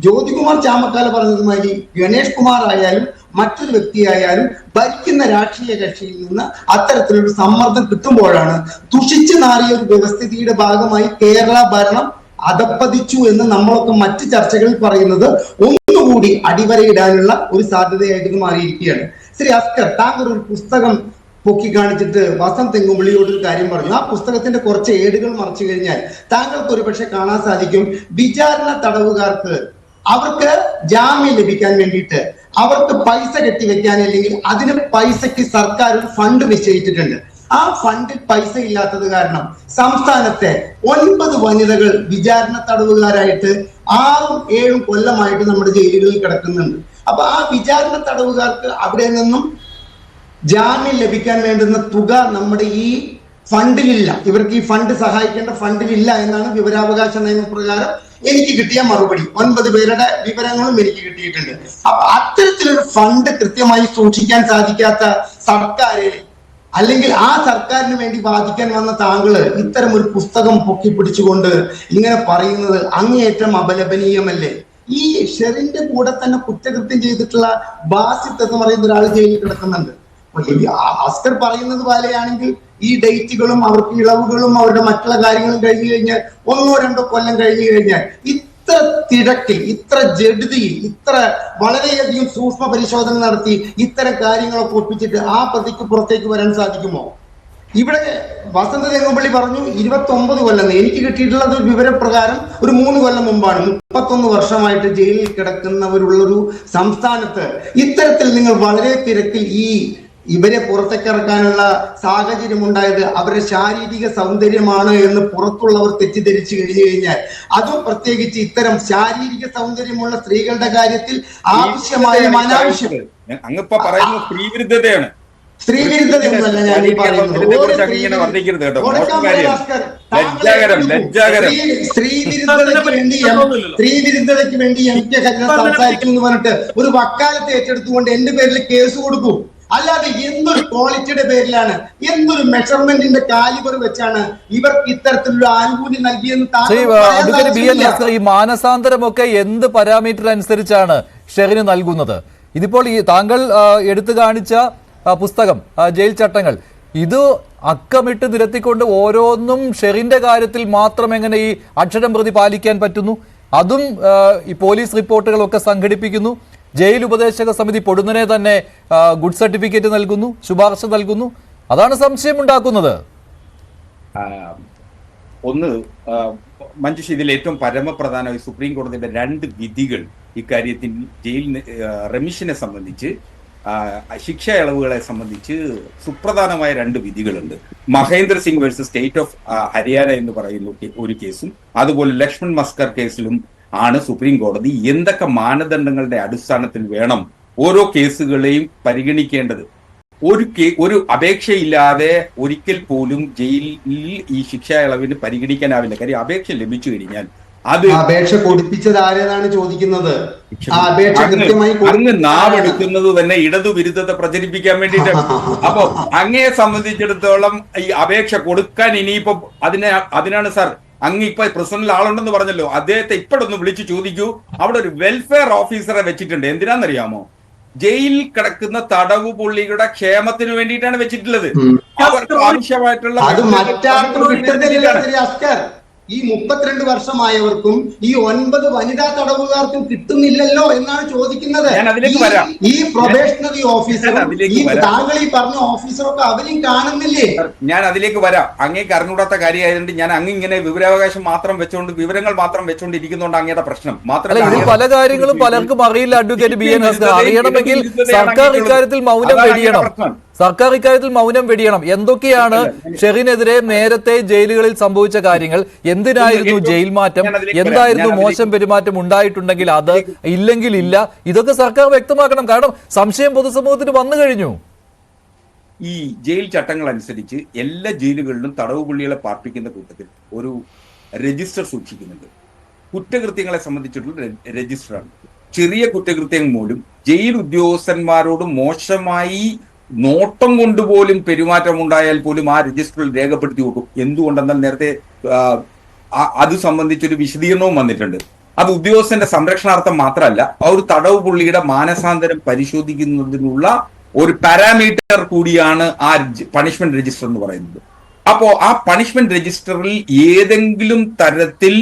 ജ്യോതികുമാർ ചാമക്കാല പറഞ്ഞതുമാതിരി ഗണേഷ് കുമാർ ആയാലും മറ്റൊരു വ്യക്തിയായാലും ഭരിക്കുന്ന രാഷ്ട്രീയ കക്ഷിയിൽ നിന്ന് അത്തരത്തിലൊരു സമ്മർദ്ദം കിട്ടുമ്പോഴാണ് ദുഷിച്ചു നാറിയ ഒരു വ്യവസ്ഥിതിയുടെ ഭാഗമായി കേരള ഭരണം അധപ്പതിച്ചു എന്ന് നമ്മളൊക്കെ മറ്റ് ചർച്ചകളിൽ പറയുന്നത് ഒന്നുകൂടി അടിവരയിടാനുള്ള ഒരു സാധ്യതയായിട്ട് ഇത് മാറിയിരിക്കുകയാണ്. ശ്രീ അസ്കർ, താങ്കൾ ഒരു പുസ്തകം പൊക്കി കാണിച്ചിട്ട് വസന്ത് തെങ്ങുംപള്ളിയോട് ഒരു കാര്യം പറഞ്ഞു. ആ പുസ്തകത്തിന്റെ കുറച്ച് ഏടുകൾ മറച്ചു കഴിഞ്ഞാൽ താങ്കൾക്ക് ഒരുപക്ഷെ കാണാൻ സാധിക്കും, വിചാരണ തടവുകാർക്ക് അവർക്ക് ജാമ്യം ലഭിക്കാൻ വേണ്ടിയിട്ട് അവർക്ക് പൈസ കെട്ടിവെക്കാൻ, അല്ലെങ്കിൽ അതിന് പൈസയ്ക്ക് സർക്കാർ ഒരു ഫണ്ട് നിശ്ചയിച്ചിട്ടുണ്ട്. ആ ഫണ്ടിൽ പൈസ ഇല്ലാത്തത് കാരണം സംസ്ഥാനത്തെ 9 വനിതകൾ വിചാരണ തടവുകാരായിട്ട് 6-7 കൊല്ലമായിട്ട് നമ്മുടെ ജയിലുകളിൽ കിടക്കുന്നുണ്ട്. അപ്പൊ ആ വിചാരണ തടവുകാർക്ക് അവിടെ നിന്നും ജാമ്യം ലഭിക്കാൻ വേണ്ടുന്ന തുക നമ്മുടെ ഈ ഫണ്ടിലില്ല. ഇവർക്ക് ഈ ഫണ്ട് സഹായിക്കേണ്ട ഫണ്ടിലില്ല എന്നാണ് വിവരാവകാശ നിയമപ്രകാരം എനിക്ക് കിട്ടിയ മറുപടി. 9 പേരുടെ വിവരങ്ങളും എനിക്ക് കിട്ടിയിട്ടുണ്ട്. അപ്പൊ അത്തരത്തിലൊരു ഫണ്ട് കൃത്യമായി സൂക്ഷിക്കാൻ സാധിക്കാത്ത സർക്കാരിൽ, അല്ലെങ്കിൽ ആ സർക്കാരിന് വേണ്ടി വാദിക്കാൻ വന്ന താങ്കള് ഇത്തരം ഒരു പുസ്തകം പൊക്കി പിടിച്ചുകൊണ്ട് ഇങ്ങനെ പറയുന്നത് അങ്ങേയറ്റം അപലപനീയമല്ലേ? ഈ ഷെറിന്റെ കൂടെ തന്നെ കുറ്റകൃത്യം ചെയ്തിട്ടുള്ള ബാസിത്ത് എന്ന് പറയുന്ന ഒരാൾ ജയിലിൽ കിടക്കുന്നുണ്ട്. അസ്കർ പറയുന്നത് പോലെയാണെങ്കിൽ ഈ ഡേറ്റുകളും അവർക്ക് ഇളവുകളും അവരുടെ മറ്റുള്ള കാര്യങ്ങളും കഴിഞ്ഞു കഴിഞ്ഞാൽ 1-2 കൊല്ലം കഴിഞ്ഞു കഴിഞ്ഞാൽ ഇത്ര തിരക്കിൽ, ഇത്ര ജഡ്തിയിൽ, ഇത്ര വളരെയധികം സൂക്ഷ്മ പരിശോധന നടത്തി ഇത്തരം കാര്യങ്ങളൊക്കെ ഒപ്പിച്ചിട്ട് ആ പ്രതിക്ക് പുറത്തേക്ക് വരാൻ സാധിക്കുമോ? ഇവിടെ വസന്ത് തെങ്ങുംപള്ളി പറഞ്ഞു 29 കൊല്ലം. എനിക്ക് കിട്ടിയിട്ടുള്ള ഒരു വിവരപ്രകാരം ഒരു 3 കൊല്ലം മുമ്പാണ്. 31 വർഷമായിട്ട് ജയിലിൽ കിടക്കുന്നവരുള്ളൊരു സംസ്ഥാനത്ത് ഇത്തരത്തിൽ നിങ്ങൾ വളരെ തിരക്കിൽ ഇവരെ പുറത്തേക്കിറക്കാനുള്ള സാഹചര്യം ഉണ്ടായത് അവരുടെ ശാരീരിക സൗന്ദര്യമാണ് എന്ന് പുറത്തുള്ളവർ തെറ്റിദ്ധരിച്ചു കഴിഞ്ഞു കഴിഞ്ഞാൽ, അതും പ്രത്യേകിച്ച് ഇത്തരം ശാരീരിക സൗന്ദര്യമുള്ള സ്ത്രീകളുടെ കാര്യത്തിൽ ആവശ്യമായ അനാവശ്യം അങ്ങിപ്പ പറയുന്നത് സ്ത്രീവിരുദ്ധതയാണ്. സ്ത്രീവിരുദ്ധതയൊന്നുമല്ല ഞാൻ ഈ പറയുന്നത്. സ്ത്രീവിരുദ്ധതയ്ക്ക് വേണ്ടി എനിക്ക് സംസാരിക്കും എന്ന് പറഞ്ഞിട്ട് ഒരു വക്കാലത്ത് ഏറ്റെടുത്തുകൊണ്ട് എന്റെ പേരിൽ കേസ് കൊടുക്കും. അല്ലാതെ എന്തൊരു ക്വാളിറ്റിയുടെ പേരിലാണ്, എന്തൊരു മെഷർമെന്റിന്റെ കാലിബർ വെച്ചാണ് ഇവർക്ക് ഇത്തരത്തിലുള്ള ആനുകൂല്യം നൽകിയെന്ന് ഈ മാനസാന്തരമൊക്കെ എന്ത് പാരാമീറ്റർ അനുസരിച്ചാണ് ഷെറിന് നൽകുന്നത്? ഇതിപ്പോൾ ഈ താങ്കൾ എടുത്തു കാണിച്ച പുസ്തകം ജയിൽ ചട്ടങ്ങൾ, ഇത് അക്കമിട്ട് നിരത്തിക്കൊണ്ട് ഓരോന്നും ഷെറിന്റെ കാര്യത്തിൽ മാത്രം എങ്ങനെ ഈ അക്ഷരം പ്രതി പാലിക്കാൻ പറ്റുന്നു? അതും ഈ പോലീസ് റിപ്പോർട്ടുകളൊക്കെ സംഘടിപ്പിക്കുന്നു, ജയിൽ ഉപദേശക സമിതി പൊടുന്നനെ തന്നെ ഗുഡ് സർട്ടിഫിക്കറ്റ് നൽകുന്നു, ശുപാർശ നൽകുന്നു. അതാണ് സംശയം ഉണ്ടാക്കുന്നത്. ഒന്ന് മഞ്ജുഷ, ഇതിൽ ഏറ്റവും പരമപ്രധാനമായി സുപ്രീം കോടതിയുടെ 2 വിധികൾ ഇക്കാര്യത്തിൽ ജയിൽ റെമിഷനെ സംബന്ധിച്ച്, ശിക്ഷ ഇളവുകളെ സംബന്ധിച്ച് സുപ്രധാനമായ 2 വിധികളുണ്ട്. Mahendra Singh versus state of Haryana എന്ന് പറയുന്ന ഒരു കേസും അതുപോലെ ലക്ഷ്മൺ മസ്കർ കേസിലും ആണ് സുപ്രീം കോടതി എന്തൊക്കെ മാനദണ്ഡങ്ങളുടെ അടിസ്ഥാനത്തിൽ വേണം ഓരോ കേസുകളെയും പരിഗണിക്കേണ്ടത്. ഒരു അപേക്ഷയില്ലാതെ ഒരിക്കൽ പോലും ജയിലിൽ ഈ ശിക്ഷാ ഇളവിന് പരിഗണിക്കാനാവില്ല. കാര്യം അപേക്ഷ ലഭിച്ചു കഴിഞ്ഞാൽ അത് അപേക്ഷ കൊടുപ്പിച്ചത് ആരെന്നാണ് ചോദിക്കുന്നത്. ആ അപേക്ഷ കൃത്യമായി അങ്ങ് നാവെടുക്കുന്നത് തന്നെ ഇടതുവിരുദ്ധത പ്രചരിപ്പിക്കാൻ വേണ്ടിയിട്ടാണ്. അപ്പൊ അങ്ങയെ സംബന്ധിച്ചിടത്തോളം ഈ അപേക്ഷ കൊടുക്കാൻ ഇനിയിപ്പോ അതിനാണ് സാർ അങ്ങ് ഇപ്പൊ പ്രസിഡന്റിൽ ആളുണ്ടെന്ന് പറഞ്ഞല്ലോ, അദ്ദേഹത്തെ ഇപ്പോഴൊന്ന് വിളിച്ചു ചോദിക്കൂ. അവിടെ ഒരു വെൽഫെയർ ഓഫീസറെ വെച്ചിട്ടുണ്ട്. എന്തിനാണെന്നറിയാമോ? ജയിലിൽ കിടക്കുന്ന തടവു പുള്ളികളുടെ ക്ഷേമത്തിന് വേണ്ടിയിട്ടാണ് വെച്ചിട്ടുള്ളത്. അവർക്ക് ആവശ്യമായിട്ടുള്ള അത് മറ്റാർക്കും കിട്ടുന്നില്ല ശ്രീ അസ്കർ. ഈ 32 വർഷമായവർക്കും ഈ 9 വനിതാ തടവുകാർക്കും കിട്ടുന്നില്ലല്ലോ എന്നാണ് ചോദിക്കുന്നത്. ഞാൻ അതിലേക്ക് വരാം. ഈ പ്രൊബേഷണറി ഓഫീസറും ഈ താങ്കൾ ഈ പറഞ്ഞ ഓഫീസറൊക്കെ അവരും കാണുന്നില്ലേ? ഞാൻ അതിലേക്ക് വരാം. അങ്ങേക്ക് അറിഞ്ഞൂടാത്ത കാര്യമായതുകൊണ്ട് ഞാൻ ഇങ്ങനെ വിവരാവകാശം മാത്രം വെച്ചുകൊണ്ട് വിവരങ്ങൾ മാത്രം വെച്ചുകൊണ്ടിരിക്കുന്നതുകൊണ്ട് അങ്ങയുടെ പ്രശ്നം മാത്രമല്ല. ഇത് പല കാര്യങ്ങളും പലർക്കും അറിയില്ല. അഡ്വക്കേറ്റ് ബി എൻ ഹസ്കർ, അറിയണമെങ്കിൽ സർക്കാർ ഇക്കാര്യത്തിൽ മൗനം വെടിയണം. സർക്കാർ ഇക്കാര്യത്തിൽ മൗനം വെടിയണം. എന്തൊക്കെയാണ് ഷെറിനെതിരെ നേരത്തെ ജയിലുകളിൽ സംഭവിച്ച കാര്യങ്ങൾ? എന്തിനായിരുന്നു ജയിൽ മാറ്റം? എന്തായിരുന്നു മോശം പെരുമാറ്റം ഉണ്ടായിട്ടുണ്ടെങ്കിൽ അത്, ഇല്ലെങ്കിൽ ഇല്ല. ഇതൊക്കെ സർക്കാർ വ്യക്തമാക്കണം. കാരണം സംശയം പൊതുസമൂഹത്തിന് വന്നു കഴിഞ്ഞു. ഈ ജയിൽ ചട്ടങ്ങൾ അനുസരിച്ച് എല്ലാ ജയിലുകളിലും തടവ് പുള്ളികളെ പാർപ്പിക്കുന്ന കൂട്ടത്തിൽ ഒരു രജിസ്റ്റർ സൂക്ഷിക്കുന്നുണ്ട്. കുറ്റകൃത്യങ്ങളെ സംബന്ധിച്ചിട്ടുള്ള രജിസ്റ്ററാണ്. ചെറിയ കുറ്റകൃത്യങ്ങൾ പോലും ജയിൽ ഉദ്യോഗസ്ഥന്മാരോട് മോശമായി നോട്ടം കൊണ്ടുപോലും പെരുമാറ്റം ഉണ്ടായാൽ പോലും ആ രജിസ്റ്ററിൽ രേഖപ്പെടുത്തി വെക്കും. എന്തുകൊണ്ടെന്നാൽ നേരത്തെ അത് സംബന്ധിച്ചൊരു വിശദീകരണവും വന്നിട്ടുണ്ട്. അത് ഉദ്യോഗസ്ഥന്റെ സംരക്ഷണാർത്ഥം മാത്രമല്ല, ആ ഒരു തടവ് പുള്ളിയുടെ മാനസാന്തരം പരിശോധിക്കുന്നതിനുള്ള ഒരു പാരാമീറ്റർ കൂടിയാണ് ആ പണിഷ്മെന്റ് രജിസ്റ്റർ എന്ന് പറയുന്നത്. അപ്പോ ആ പണിഷ്മെന്റ് രജിസ്റ്ററിൽ ഏതെങ്കിലും തരത്തിൽ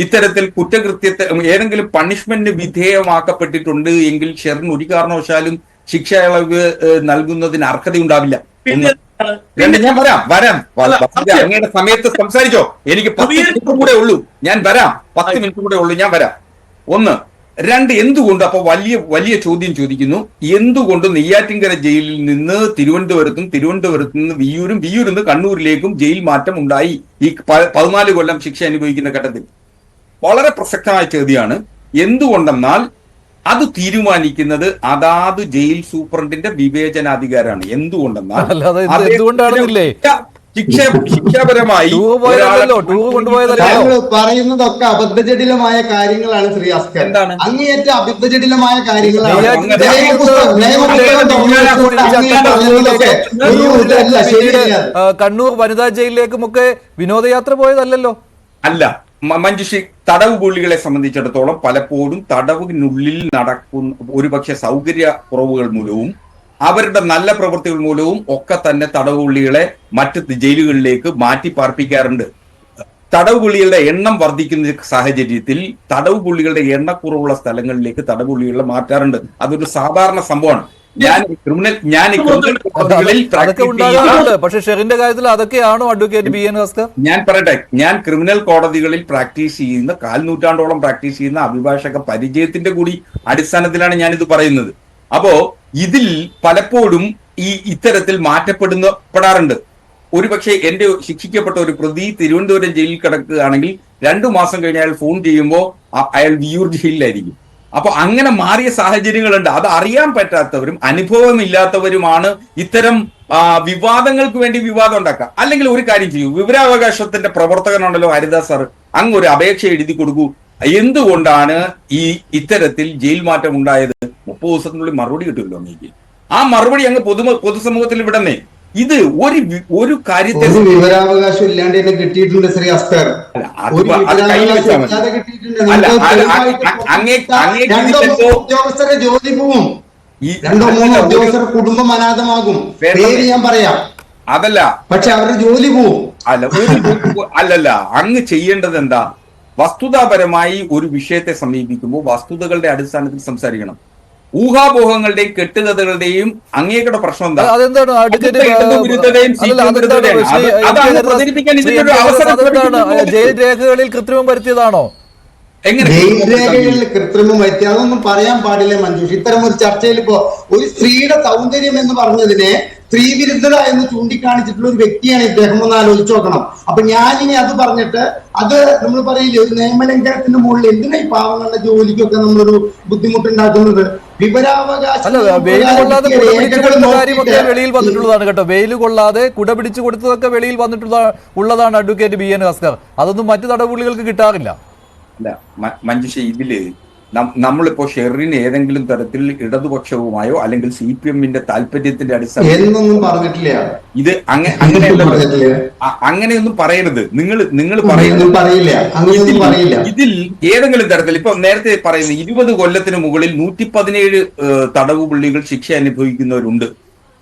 ഇത്തരത്തിൽ കുറ്റകൃത്യത്തെ ഏതെങ്കിലും പണിഷ്മെന്റിന് വിധേയമാക്കപ്പെട്ടിട്ടുണ്ട് എങ്കിൽ ഷെറിന് ഒരു കാരണവശാലും ശിക്ഷ ഇളവ് നൽകുന്നതിന് അർഹതയുണ്ടാവില്ല. ഞാൻ വരാം അങ്ങയുടെ സമയത്ത് സംസാരിച്ചോ. എനിക്ക് 10 മിനിറ്റ് കൂടെ ഉള്ളൂ. ഞാൻ വരാം. 10 മിനിറ്റ് കൂടെ ഉള്ളൂ. ഞാൻ വരാം. 1. 2, എന്തുകൊണ്ട് അപ്പൊ വലിയ ചോദ്യം ചോദിക്കുന്നു. എന്തുകൊണ്ട് നെയ്യാറ്റിൻകര ജയിലിൽ നിന്ന് തിരുവനന്തപുരത്ത് നിന്ന് വിയ്യൂരിൽ നിന്ന് കണ്ണൂരിലേക്കും ജയിൽ മാറ്റം ഉണ്ടായി ഈ 14 കൊല്ലം ശിക്ഷ അനുഭവിക്കുന്ന ഘട്ടത്തിൽ? വളരെ പ്രസക്തമായ ചോദ്യമാണ്. എന്തുകൊണ്ടെന്നാൽ അത് തീരുമാനിക്കുന്നത് അതാത് ജയിൽ സൂപ്രണ്ടിന്റെ വിവേചനാധികാരമാണ്. എന്തുകൊണ്ടെന്നാൽ ശിക്ഷാപരമായി പറയുന്നതൊക്കെ അബദ്ധജടിലമായ കാര്യങ്ങളാണ് ശ്രീ അസ്കർ. അങ്ങേയറ്റ അബദ്ധജടിലമായ കാര്യങ്ങളാണ്. കണ്ണൂർ വനിതാ ജയിലിലേക്കുമൊക്കെ വിനോദയാത്ര പോയതല്ലല്ലോ. അല്ല മഞ്ജുഷി, തടവ് പുള്ളികളെ സംബന്ധിച്ചിടത്തോളം പലപ്പോഴും തടവിനുള്ളിൽ നടക്കുന്ന ഒരുപക്ഷെ സൗകര്യ കുറവുകൾ മൂലവും അവരുടെ നല്ല പ്രവൃത്തികൾ മൂലവും ഒക്കെ തന്നെ തടവ് പുള്ളികളെ മറ്റ് ജയിലുകളിലേക്ക് മാറ്റി പാർപ്പിക്കാറുണ്ട്. തടവ് പുള്ളികളുടെ എണ്ണം വർദ്ധിക്കുന്ന സാഹചര്യത്തിൽ തടവ് പുള്ളികളുടെ എണ്ണക്കുറവുള്ള സ്ഥലങ്ങളിലേക്ക് തടവ് പുള്ളികളെ മാറ്റാറുണ്ട്. അതൊരു സാധാരണ സംഭവമാണ്. പക്ഷേ ഷെറിന്റെ കാര്യത്തിൽ അതൊക്കെയാണോ അഡ്വക്കേറ്റ് ബി എൻ ഹസ്കർ? ഞാൻ പറയട്ടെ, ഞാൻ ക്രിമിനൽ കോടതികളിൽ പ്രാക്ടീസ് ചെയ്യുന്ന 4 നൂറ്റാണ്ടോളം പ്രാക്ടീസ് ചെയ്യുന്ന അഭിഭാഷക പരിചയത്തിന്റെ കൂടി അടിസ്ഥാനത്തിലാണ് ഞാനിത് പറയുന്നത്. അപ്പോ ഇതിൽ പലപ്പോഴും ഇത്തരത്തിൽ മാറ്റപ്പെടാറുണ്ട്. ഒരുപക്ഷെ എന്റെ ശിക്ഷിക്കപ്പെട്ട ഒരു പ്രതി തിരുവനന്തപുരം ജയിലിൽ കിടക്കുകയാണെങ്കിൽ 2 മാസം കഴിഞ്ഞ് അയാൾ ഫോൺ ചെയ്യുമ്പോൾ അയാൾ വിയ്യൂർ ജയിലിലായിരിക്കും. അപ്പൊ അങ്ങനെ മാറിയ സാഹചര്യങ്ങളുണ്ട്. അത് അറിയാൻ പറ്റാത്തവരും അനുഭവമില്ലാത്തവരുമാണ് ഇത്തരം വിവാദങ്ങൾക്ക് വേണ്ടി വിവാദം ഉണ്ടാക്കുക. അല്ലെങ്കിൽ ഒരു കാര്യം ചെയ്യൂ, വിവരാവകാശത്തിന്റെ പ്രവർത്തകനുണ്ടല്ലോ ഹരിദാസ് സാർ, അങ്ങ് ഒരു അപേക്ഷ എഴുതി കൊടുക്കൂ. എന്തുകൊണ്ടാണ് ഇത്തരത്തിൽ ജയിൽ മാറ്റം ഉണ്ടായത്? 30 ദിവസത്തിനുള്ളിൽ മറുപടി കിട്ടുമല്ലോ അങ്ങേക്ക്. ആ മറുപടി അങ്ങ് പൊതുസമൂഹത്തിൽ വിടന്നേ. ഇത് ഒരു കാര്യത്തെ വിവരാവകാശം ഇല്ലാണ്ട് തന്നെ കിട്ടിയിട്ടുണ്ട് ശ്രീ അസ്കർ. ഉദ്യോഗസ്ഥരെ ജോലി പോവും, 2-3 ഉദ്യോഗസ്ഥരുടെ കുടുംബം അനാഥമാകും. പേര് ഞാൻ പറയാം. അതല്ല, പക്ഷെ അവരുടെ ജോലി പോവും. അല്ലല്ല, അങ്ങ് ചെയ്യേണ്ടത് എന്താ? വസ്തുതാപരമായി ഒരു വിഷയത്തെ സമീപിക്കുമ്പോൾ വസ്തുതകളുടെ അടിസ്ഥാനത്തിൽ സംസാരിക്കണം. ഊഹാപോഹങ്ങളുടെയും കെട്ടുകഥകളുടെയും അങ്ങേക്കുടെ പ്രശ്നം എന്താ? ജയിൽ രേഖകളിൽ കൃത്രിമം വരുത്തിയതാണോ? ജയിൽ രേഖകളിൽ കൃത്രിമം വരുത്തി അതൊന്നും പറയാൻ പാടില്ല മഞ്ജുഷ്. ഇത്തരം ഒരു ചർച്ചയിൽ ഇപ്പോ ഒരു സ്ത്രീയുടെ സൗന്ദര്യം എന്ന് പറഞ്ഞതിനെ സ്ത്രീ വിരുദ്ധത എന്ന് ചൂണ്ടിക്കാണിച്ചിട്ടുള്ള ഒരു വ്യക്തിയാണ് ഇദ്ദേഹം. ഒന്ന് ആലോചിച്ച് നോക്കണം. അപ്പൊ ഞാനിനി അത് പറഞ്ഞിട്ട് അത് നമ്മൾ പറയില്ലേ, ഒരു നിയമലംഘനത്തിന്റെ മുകളിൽ എന്തിനാ ഈ പാവങ്ങളുടെ ജോലിക്കൊക്കെ നമ്മളൊരു ബുദ്ധിമുട്ടുണ്ടാക്കുന്നത്? വെളിയിൽ വന്നിട്ടുള്ളതാണ് കേട്ടോ. വെയിൽ കൊള്ളാതെ കുട പിടിച്ചു കൊടുത്തതൊക്കെ വെളിയിൽ വന്നിട്ടുള്ളതാണ് അഡ്വക്കേറ്റ് ബി എൻ ഹസ്കർ. അതൊന്നും മറ്റു തടവുള്ളികൾക്ക് കിട്ടാറില്ല. അല്ല മഞ്ജുഷ, ഇതില് നമ്മളിപ്പോ ഷെറിന് ഏതെങ്കിലും തരത്തിൽ ഇടതുപക്ഷവുമായോ അല്ലെങ്കിൽ CPM-ന്റെ താല്പര്യത്തിന്റെ അടിസ്ഥാനത്തിൽ എന്നൊന്നും പറഞ്ഞിട്ടില്ല. ഇത് അങ്ങനെയൊന്നും പറയരുത്. നിങ്ങൾ പറയില്ല, അങ്ങനെയൊന്നും പറയില്ല. ഇതിൽ ഏതെങ്കിലും തരത്തിൽ ഇപ്പൊ നേരത്തെ പറയുന്ന 20 കൊല്ലത്തിന് മുകളിൽ 117 തടവ് പുള്ളികൾ ശിക്ഷ അനുഭവിക്കുന്നവരുണ്ട്.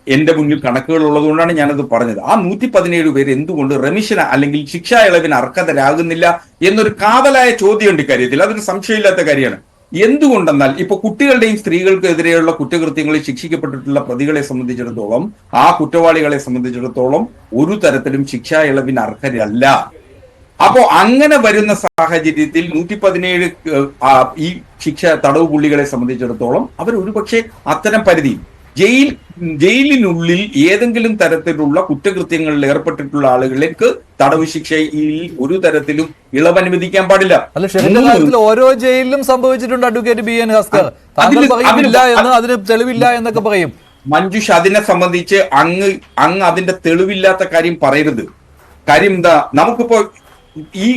എന്റെ മുന്നിൽ കണക്കുകൾ ഉള്ളതുകൊണ്ടാണ് ഞാനത് പറഞ്ഞത്. ആ 117 പേര് എന്തുകൊണ്ട് റെമിഷൻ അല്ലെങ്കിൽ ശിക്ഷാ ഇളവിന് അർഹതരാകുന്നില്ല എന്നൊരു കാതലായ ചോദ്യമുണ്ട് ഇക്കാര്യത്തിൽ. അതൊരു സംശയമില്ലാത്ത കാര്യമാണ്. എന്തുകൊണ്ടെന്നാൽ ഇപ്പൊ കുട്ടികളുടെയും സ്ത്രീകൾക്കെതിരെയുള്ള കുറ്റകൃത്യങ്ങളിൽ ശിക്ഷിക്കപ്പെട്ടിട്ടുള്ള പ്രതികളെ സംബന്ധിച്ചിടത്തോളം, ആ കുറ്റവാളികളെ സംബന്ധിച്ചിടത്തോളം ഒരു തരത്തിലും ശിക്ഷാ ഇളവിന് അർഹരല്ല. അപ്പോ അങ്ങനെ വരുന്ന സാഹചര്യത്തിൽ 117 ഈ ശിക്ഷ തടവ് പുള്ളികളെ സംബന്ധിച്ചിടത്തോളം അവർ ഒരുപക്ഷെ അത്തരം പരിധി ജയിലിനുള്ളിൽ ഏതെങ്കിലും തരത്തിലുള്ള കുറ്റകൃത്യങ്ങളിൽ ഏർപ്പെട്ടിട്ടുള്ള ആളുകളിലേക്ക് തടവ് ശിക്ഷയിൽ ഒരു തരത്തിലും ഇളവ് അനുവദിക്കാൻ പാടില്ല. അല്ല, ഷെറിന്റെ കാര്യത്തിൽ ഓരോ ജയിലിലും സംഭവിച്ചിട്ടുണ്ട് അഡ്വക്കേറ്റ് BN ഹസ്കർ. താങ്കൾ പറയുന്നില്ല എന്ന്, അതിന് തെളിവില്ല എന്നൊക്കെ പറയും. മഞ്ജുഷ്, അതിനെ സംബന്ധിച്ച് അങ്ങ് അതിന്റെ തെളിവില്ലാത്ത കാര്യം പറയരുത്. കാര്യം എന്താ, നമുക്കിപ്പോ ഈ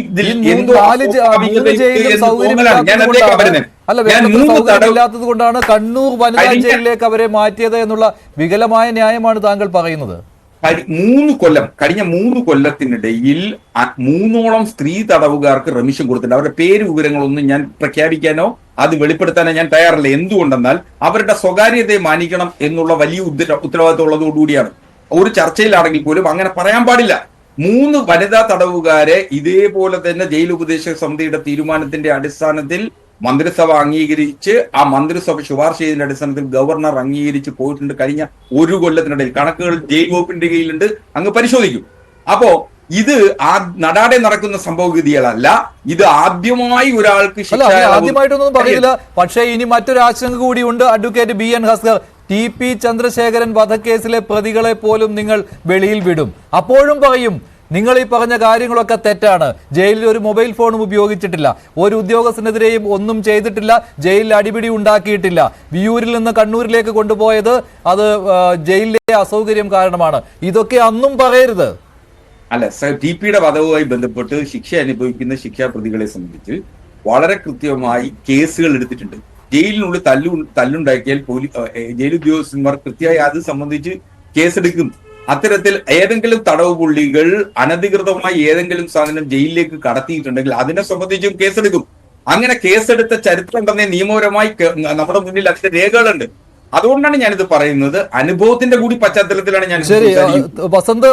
സൗകര്യമില്ലാത്തത് കൊണ്ടാണ് കണ്ണൂർ വനിതാ ജയിലിലേക്ക് അവരെ മാറ്റിയത് എന്നുള്ള വികലമായ ന്യായമാണ് താങ്കൾ പറയുന്നത്. കഴിഞ്ഞ 3 കൊല്ലത്തിനിടയിൽ 3ഓളം സ്ത്രീ തടവുകാർക്ക് റെമിഷൻ കൊടുത്തിട്ടുണ്ട്. അവരുടെ പേര് വിവരങ്ങളൊന്നും ഞാൻ പ്രഖ്യാപിക്കാനോ അത് വെളിപ്പെടുത്താനോ ഞാൻ തയ്യാറല്ല. എന്തുകൊണ്ടെന്നാൽ അവരുടെ സ്വകാര്യതയെ മാനിക്കണം എന്നുള്ള വലിയ ഉത്തരവാദിത്വം ഉള്ളതോടുകൂടിയാണ്. ഒരു ചർച്ചയിലാണെങ്കിൽ പോലും അങ്ങനെ പറയാൻ പാടില്ല. 3 വനിതാ തടവുകാരെ ഇതേപോലെ തന്നെ ജയിൽ ഉപദേശക സമിതിയുടെ തീരുമാനത്തിന്റെ അടിസ്ഥാനത്തിൽ മന്ത്രിസഭ അംഗീകരിച്ച്, ആ മന്ത്രിസഭ ശുപാർശ ചെയ്തതിന്റെ അടിസ്ഥാനത്തിൽ ഗവർണർ അംഗീകരിച്ച് പോയിട്ടുണ്ട്. കഴിഞ്ഞ 1 കൊല്ലത്തിനിടയിൽ കണക്കുകൾ ജയിൽ വകുപ്പിന്റെ കയ്യിലുണ്ട്, അങ്ങ് പരിശോധിക്കും. അപ്പോ ഇത് നടാടെ നടക്കുന്ന സംഭവഗതികളല്ല. ഇത് ആദ്യമായി ഒരാൾക്ക് ആദ്യമായിട്ടൊന്നും പറയില്ല. പക്ഷേ ഇനി മറ്റൊരു ആശങ്ക കൂടിയുണ്ട് advocate BN Haskar. TP Chandrasekharan വധക്കേസിലെ പ്രതികളെ പോലും നിങ്ങൾ വെളിയിൽ വിടും. അപ്പോഴും പറയും നിങ്ങൾ ഈ പറഞ്ഞ കാര്യങ്ങളൊക്കെ തെറ്റാണ്. ജയിലിൽ ഒരു മൊബൈൽ ഫോണും ഉപയോഗിച്ചിട്ടില്ല, ഒരു ഉദ്യോഗസ്ഥനെതിരെയും ഒന്നും ചെയ്തിട്ടില്ല, ജയിലിൽ അടിപിടി ഉണ്ടാക്കിയിട്ടില്ല, വിയൂരിൽ നിന്ന് കണ്ണൂരിലേക്ക് കൊണ്ടുപോയത് അത് ജയിലിലെ അസൗകര്യം കാരണമാണ്. ഇതൊക്കെ അന്നും പറയരുത്. അല്ല, TPയുടെ വധവുമായി ബന്ധപ്പെട്ട് ശിക്ഷ അനുഭവിക്കുന്ന ശിക്ഷാപ്രതികളെ സംബന്ധിച്ച് വളരെ കൃത്യമായി കേസുകൾ എടുത്തിട്ടുണ്ട്. ജയിലിനുള്ളിൽ തല്ലുണ്ടാക്കിയാൽ ജയിൽ ഉദ്യോഗസ്ഥന്മാർ കൃത്യമായി അത് സംബന്ധിച്ച് കേസെടുക്കും. അത്തരത്തിൽ ഏതെങ്കിലും തടവ് പുള്ളികൾ അനധികൃതമായി ഏതെങ്കിലും സാധനം ജയിലിലേക്ക് കടത്തിയിട്ടുണ്ടെങ്കിൽ അതിനെ സംബന്ധിച്ചും കേസെടുക്കും. അങ്ങനെ കേസെടുത്ത ചരിത്രം തന്നെ നിയമപരമായി നമ്മുടെ മുന്നിൽ അതിന്റെ രേഖകളുണ്ട്. അതുകൊണ്ടാണ് ഞാനിത് പറയുന്നത്. അനുഭവത്തിന്റെ കൂടി പശ്ചാത്തലത്തിലാണ് ഞാൻ. ശരി, വസന്ത്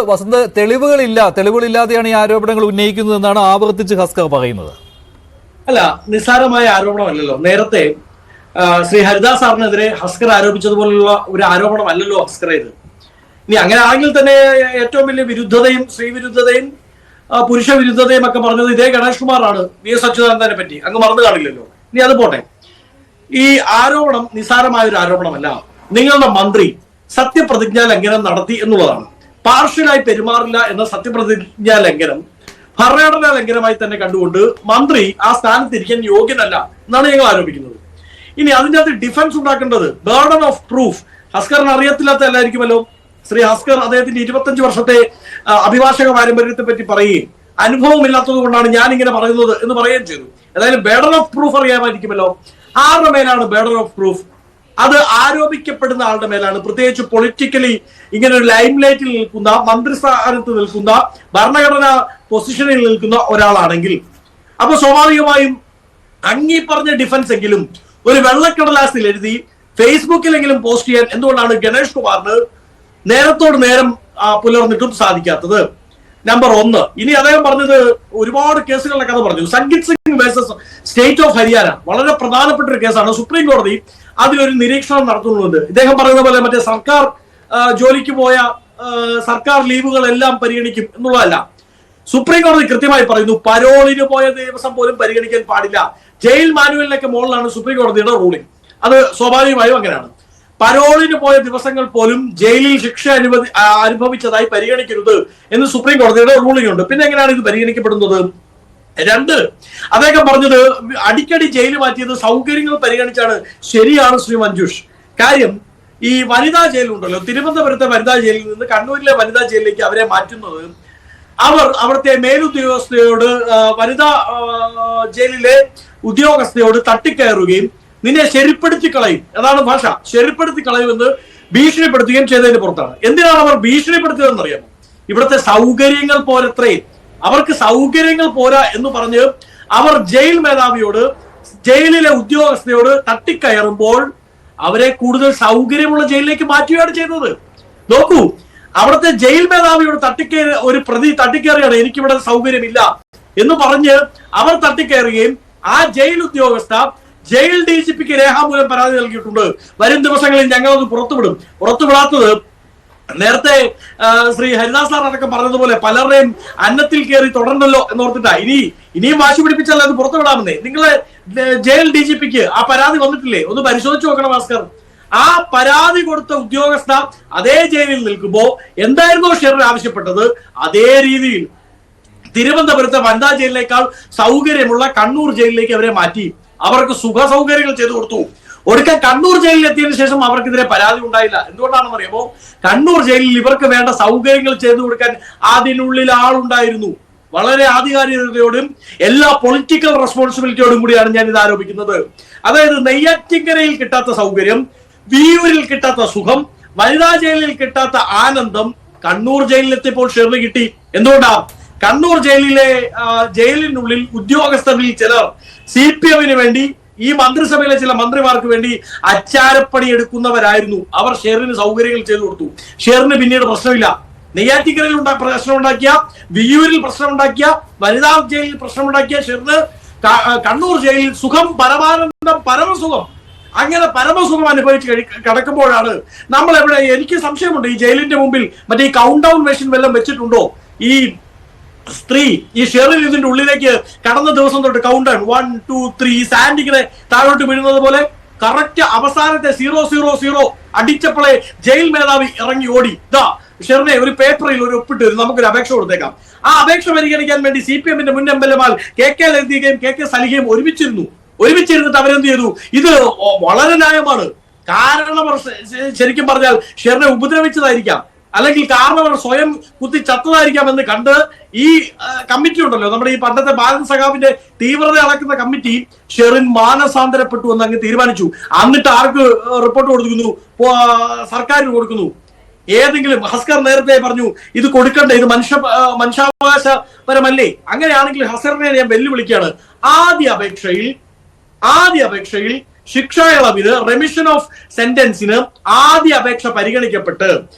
തെളിവുകളില്ലാതെയാണ് ഈ ആരോപണങ്ങൾ ഉന്നയിക്കുന്നത് എന്നാണ് ആവർത്തിച്ച് ഹസ്കർ പറയുന്നത്. അല്ല, നിസ്സാരമായ ആരോപണമല്ലല്ലോ. നേരത്തെ ശ്രീ ഹരിദാസ് സാറിനെതിരെ ഹസ്കർ ആരോപിച്ചതുപോലുള്ള ഒരു ആരോപണമല്ലല്ലോ ഹസ്കർ ഇത്. ഇനി അങ്ങനെ ആണെങ്കിൽ തന്നെ ഏറ്റവും വലിയ വിരുദ്ധതയും സ്ത്രീ വിരുദ്ധതയും പുരുഷ വിരുദ്ധതയും ഒക്കെ പറഞ്ഞത് ഇതേ ഗണേഷ് കുമാറാണ് VS അച്യുതാനന്ദനെ പറ്റി. അങ്ങ് മറന്നു കാണില്ലല്ലോ. ഇനി അത് പോട്ടെ. ഈ ആരോപണം നിസ്സാരമായ ഒരു ആരോപണമല്ല. നിങ്ങളുടെ മന്ത്രി സത്യപ്രതിജ്ഞാ ലംഘനം നടത്തി എന്നുള്ളതാണ്. പാർഷ്യലായി പെരുമാറില്ല എന്ന സത്യപ്രതിജ്ഞാ ലംഘനം ഭരണഘടനാ ലംഘനമായി തന്നെ കണ്ടുകൊണ്ട് മന്ത്രി ആ സ്ഥാനത്തിരിക്കാൻ യോഗ്യനല്ല എന്നാണ് ഞങ്ങൾ ആരോപിക്കുന്നത്. ഇനി അതിൻ്റെ അകത്ത് ഡിഫൻസ് ഉണ്ടാക്കേണ്ടത് ബർഡൻ ഓഫ് പ്രൂഫ് ഹസ്കറിന് അറിയത്തില്ലാത്ത എല്ലായിരിക്കുമല്ലോ. ശ്രീ ഹസ്കർ അദ്ദേഹത്തിന്റെ 25 വർഷത്തെ അഭിഭാഷക പാരമ്പര്യത്തെ പറ്റി പറയുകയും അനുഭവമില്ലാത്തത് കൊണ്ടാണ് ഞാൻ ഇങ്ങനെ പറയുന്നത് എന്ന് പറയുകയും ചെയ്തു. ഏതായാലും ബർഡൻ ഓഫ് പ്രൂഫ് അറിയാമായിരിക്കുമല്ലോ. ആരുടെ മേലാണ് ബർഡൻ ഓഫ് പ്രൂഫ്? അത് ആരോപിക്കപ്പെടുന്ന ആളുടെ മേലാണ്. പ്രത്യേകിച്ച് പൊളിറ്റിക്കലി ഇങ്ങനെ ഒരു ലൈം ലൈറ്റിൽ നിൽക്കുന്ന, മന്ത്രിസ്ഥാനത്ത് നിൽക്കുന്ന, ഭരണഘടനാ പൊസിഷനിൽ നിൽക്കുന്ന ഒരാളാണെങ്കിൽ അപ്പൊ സ്വാഭാവികമായും അങ്ങീ പറഞ്ഞ ഡിഫൻസ് എങ്കിലും ഒരു വെള്ളക്കടലാസിൽ എഴുതി ഫേസ്ബുക്കിലെങ്കിലും പോസ്റ്റ് ചെയ്യാൻ എന്തുകൊണ്ടാണ് ഗണേഷ് കുമാറിന് നേരത്തോട് നേരം പുലർന്നിട്ടും സാധിക്കാത്തത്? നമ്പർ 1. ഇനി അദ്ദേഹം പറഞ്ഞത് ഒരുപാട് കേസുകളുടെ കഥ പറഞ്ഞു. Sangeet Singh versus state of Haryana വളരെ പ്രധാനപ്പെട്ട ഒരു കേസാണ്. സുപ്രീം കോടതി അതിലൊരു നിരീക്ഷണം നടത്തുന്നുണ്ട്. ഇദ്ദേഹം പറയുന്ന പോലെ മറ്റേ സർക്കാർ ജോലിക്ക് പോയ സർക്കാർ ലീവുകളെല്ലാം പരിഗണിക്കും എന്നുള്ളതല്ല. സുപ്രീം കോടതി കൃത്യമായി പറയുന്നു പരോളിന് പോയ ദിവസം പോലും പരിഗണിക്കാൻ പാടില്ല. ജയിൽ മാനുവലിനൊക്കെ മുകളിലാണ് സുപ്രീം കോടതിയുടെ റൂളിംഗ്. അത് സ്വാഭാവികമായും അങ്ങനെയാണ്. പരോളിന് പോയ ദിവസങ്ങൾ പോലും ജയിലിൽ ശിക്ഷ അനുഭവിച്ചതായി പരിഗണിക്കരുത് എന്ന് സുപ്രീം കോടതിയുടെ റൂളിംഗ് ഉണ്ട്. പിന്നെ എങ്ങനെയാണ് ഇത് പരിഗണിക്കപ്പെടുന്നത്? 2, അദ്ദേഹം പറഞ്ഞത് അടിക്കടി ജയിൽ മാറ്റിയത് സൗകര്യങ്ങൾ പരിഗണിച്ചാണ്. ശരിയാണ് ശ്രീ മഞ്ജുഷ്. കാര്യം ഈ വനിതാ ജയിലുണ്ടല്ലോ, തിരുവനന്തപുരത്തെ വനിതാ ജയിലിൽ നിന്ന് കണ്ണൂരിലെ വനിതാ ജയിലിലേക്ക് അവരെ മാറ്റുന്നത് അവർ അവിടുത്തെ മേലുദ്യോഗസ്ഥയോട് വനിതാ ജയിലിലെ ഉദ്യോഗസ്ഥയോട് തട്ടിക്കയറുകയും നിന്നെ ശരിപ്പെടുത്തി കളയും, അതാണ് ഭാഷ, ശരിപ്പെടുത്തി കളയുമെന്ന് ഭീഷണിപ്പെടുത്തുകയും ചെയ്തതിന് പുറത്താണ്. എന്തിനാണ് അവർ ഭീഷണിപ്പെടുത്തിയതെന്ന് അറിയാമോ? ഇവിടുത്തെ സൗകര്യങ്ങൾ പോരത്രേ, അവർക്ക് സൗകര്യങ്ങൾ പോരാ എന്ന് പറഞ്ഞ് അവർ ജയിൽ മേധാവിയോട്, ജയിലിലെ ഉദ്യോഗസ്ഥയോട് തട്ടിക്കയറുമ്പോൾ അവരെ കൂടുതൽ സൗകര്യമുള്ള ജയിലിലേക്ക് മാറ്റുകയാണ് ചെയ്തത്. നോക്കൂ, അവിടുത്തെ ജയിൽ മേധാവിയോട് ഒരു പ്രതി തട്ടിക്കയറുകയാണ്, എനിക്കിവിടെ സൗകര്യമില്ല എന്ന് പറഞ്ഞ് അവർ തട്ടിക്കയറുകയും ആ ജയിൽ ഉദ്യോഗസ്ഥ ജയിൽ DGPക്ക് രേഖാമൂലം പരാതി നൽകിയിട്ടുണ്ട്. വരും ദിവസങ്ങളിൽ ഞങ്ങളത് പുറത്തുവിടും. പുറത്തുവിടാത്തത് നേരത്തെ ശ്രീ ഹരിദാസ് സാർ അടക്കം പറഞ്ഞതുപോലെ പലരുടെയും അന്നത്തിൽ കയറി തുടർന്നല്ലോ എന്നോർത്തിട്ടാ. ഇനിയും വാശി പിടിപ്പിച്ചല്ല അത് പുറത്തുവിടാമെന്നേ. നിങ്ങളെ ജയിൽ DGPക്ക് ആ പരാതി വന്നിട്ടില്ലേ? ഒന്ന് പരിശോധിച്ച് നോക്കണം ഭാസ്കർ. ആ പരാതി കൊടുത്ത ഉദ്യോഗസ്ഥ അതേ ജയിലിൽ നിൽക്കുമ്പോ എന്തായിരുന്നോ ഷെറിൻ ആവശ്യപ്പെട്ടത്, അതേ രീതിയിൽ തിരുവനന്തപുരത്തെ വനിതാ ജയിലിനേക്കാൾ സൗകര്യമുള്ള കണ്ണൂർ ജയിലിലേക്ക് അവരെ മാറ്റി. അവർക്ക് സുഖ സൗകര്യങ്ങൾ ചെയ്തു കൊടുത്തു. ഒടുക്കം കണ്ണൂർ ജയിലിൽ എത്തിയതിനു ശേഷം അവർക്കെതിരെ പരാതി ഉണ്ടായില്ല. എന്തുകൊണ്ടാണെന്ന് അറിയാമോ? കണ്ണൂർ ജയിലിൽ ഇവർക്ക് വേണ്ട സൗകര്യങ്ങൾ ചെയ്തു കൊടുക്കാൻ അതിനുള്ളിൽ ആളുണ്ടായിരുന്നു. വളരെ ആധികാരികതയോടും എല്ലാ പൊളിറ്റിക്കൽ റെസ്പോൺസിബിലിറ്റിയോടും കൂടിയാണ് ഞാൻ ഇത് ആരോപിക്കുന്നത്. അതായത് നെയ്യാറ്റിൻകരയിൽ കിട്ടാത്ത സൗകര്യം, വിയൂരിൽ കിട്ടാത്ത സുഖം, വനിതാ ജയിലിൽ കിട്ടാത്ത ആനന്ദം കണ്ണൂർ ജയിലിലെത്തിയപ്പോൾ ഷെറിന് കിട്ടി. എന്തുകൊണ്ടാ? കണ്ണൂർ ജയിലിനുള്ളിൽ ഉദ്യോഗസ്ഥരിൽ ചിലർ CPM-ന് വേണ്ടി, ഈ മന്ത്രിസഭയിലെ ചില മന്ത്രിമാർക്ക് വേണ്ടി അച്ചാരപ്പണി എടുക്കുന്നവരായിരുന്നു. അവർ ഷെറിന് സൗകര്യങ്ങൾ ചെയ്തു കൊടുത്തു. ഷെറിന് പിന്നീട് പ്രശ്നമില്ല. നെയ്യാറ്റിൻകരയിൽ പ്രശ്നം ഉണ്ടാക്കിയ, വിയൂരിൽ പ്രശ്നം ഉണ്ടാക്കിയ, വനിതാ ജയിലിൽ പ്രശ്നം ഉണ്ടാക്കിയ ഷെറിന് കണ്ണൂർ ജയിലിൽ സുഖം, പരമാനന്ദം, പരമസുഖം, അങ്ങനെ പരമസുഖം അനുഭവിച്ച് കിടക്കുമ്പോഴാണ് നമ്മൾ എവിടെ, എനിക്ക് സംശയമുണ്ട്, ഈ ജയിലിന്റെ മുമ്പിൽ മറ്റേ ഈ കൗണ്ട് ഡൗൺ മെഷീൻ വല്ലതും വെച്ചിട്ടുണ്ടോ? ഈ സ്ത്രീ ഈ ഷെറിൽ ഇതിന്റെ ഉള്ളിലേക്ക് കടന്ന ദിവസം തൊട്ട് കൗണ്ട് ഡൗൺ 1 2 3 സാൻഡിങ്ങനെ താഴോട്ട് വീഴുന്നത് പോലെ കറക്റ്റ് അവസാനത്തെ 000 അടിച്ചപ്പോളെ ജയിൽ മേധാവി ഇറങ്ങി ഓടി. ഇതാ ഷെറിനെ ഒരു പേപ്പറിൽ ഒരു ഒപ്പിട്ട് നമുക്കൊരു അപേക്ഷ കൊടുത്തേക്കാം. ആ അപേക്ഷ പരിഗണിക്കാൻ വേണ്ടി CPM-ന്റെ മുൻ MLA-മാർ KK ലതീകയും KK സലിഹയും ഒരുമിച്ചിരുന്നിട്ട് അവരെന്ത് ചെയ്തു? ഇത് വളരെ ന്യായമാണ്, കാരണം അവർ ശരിക്കും പറഞ്ഞാൽ ഷെറിനെ ഉപദ്രവിച്ചതായിരിക്കാം, അല്ലെങ്കിൽ കാരണം അവർ സ്വയം കുത്തി ചത്തതായിരിക്കാം എന്ന് കണ്ട് ഈ കമ്മിറ്റി ഉണ്ടല്ലോ, നമ്മുടെ ഈ പണ്ടത്തെ ബാലൻ സഖാവിന്റെ തീവ്രത അളക്കുന്ന കമ്മിറ്റി, ഷെറിൻ മാനസാന്തരപ്പെട്ടു എന്ന് അങ്ങ് തീരുമാനിച്ചു. എന്നിട്ട് ആർക്ക് റിപ്പോർട്ട് കൊടുക്കുന്നു? സർക്കാരിന് കൊടുക്കുന്നു. ഏതെങ്കിലും ഹസ്കർ നേരത്തെ പറഞ്ഞു ഇത് കൊടുക്കണ്ടേ, ഇത് മനുഷ്യാവകാശപരമല്ലേ? അങ്ങനെയാണെങ്കിൽ ഹസറിനെ ഞാൻ വെല്ലുവിളിക്കുകയാണ്. ആദ്യ അപേക്ഷയിൽ ശിക്ഷാ ഇളവിന്, റെമിഷൻ ഓഫ് സെന്റൻസിന് ആദ്യ അപേക്ഷ പരിഗണിക്കപ്പെട്ട്,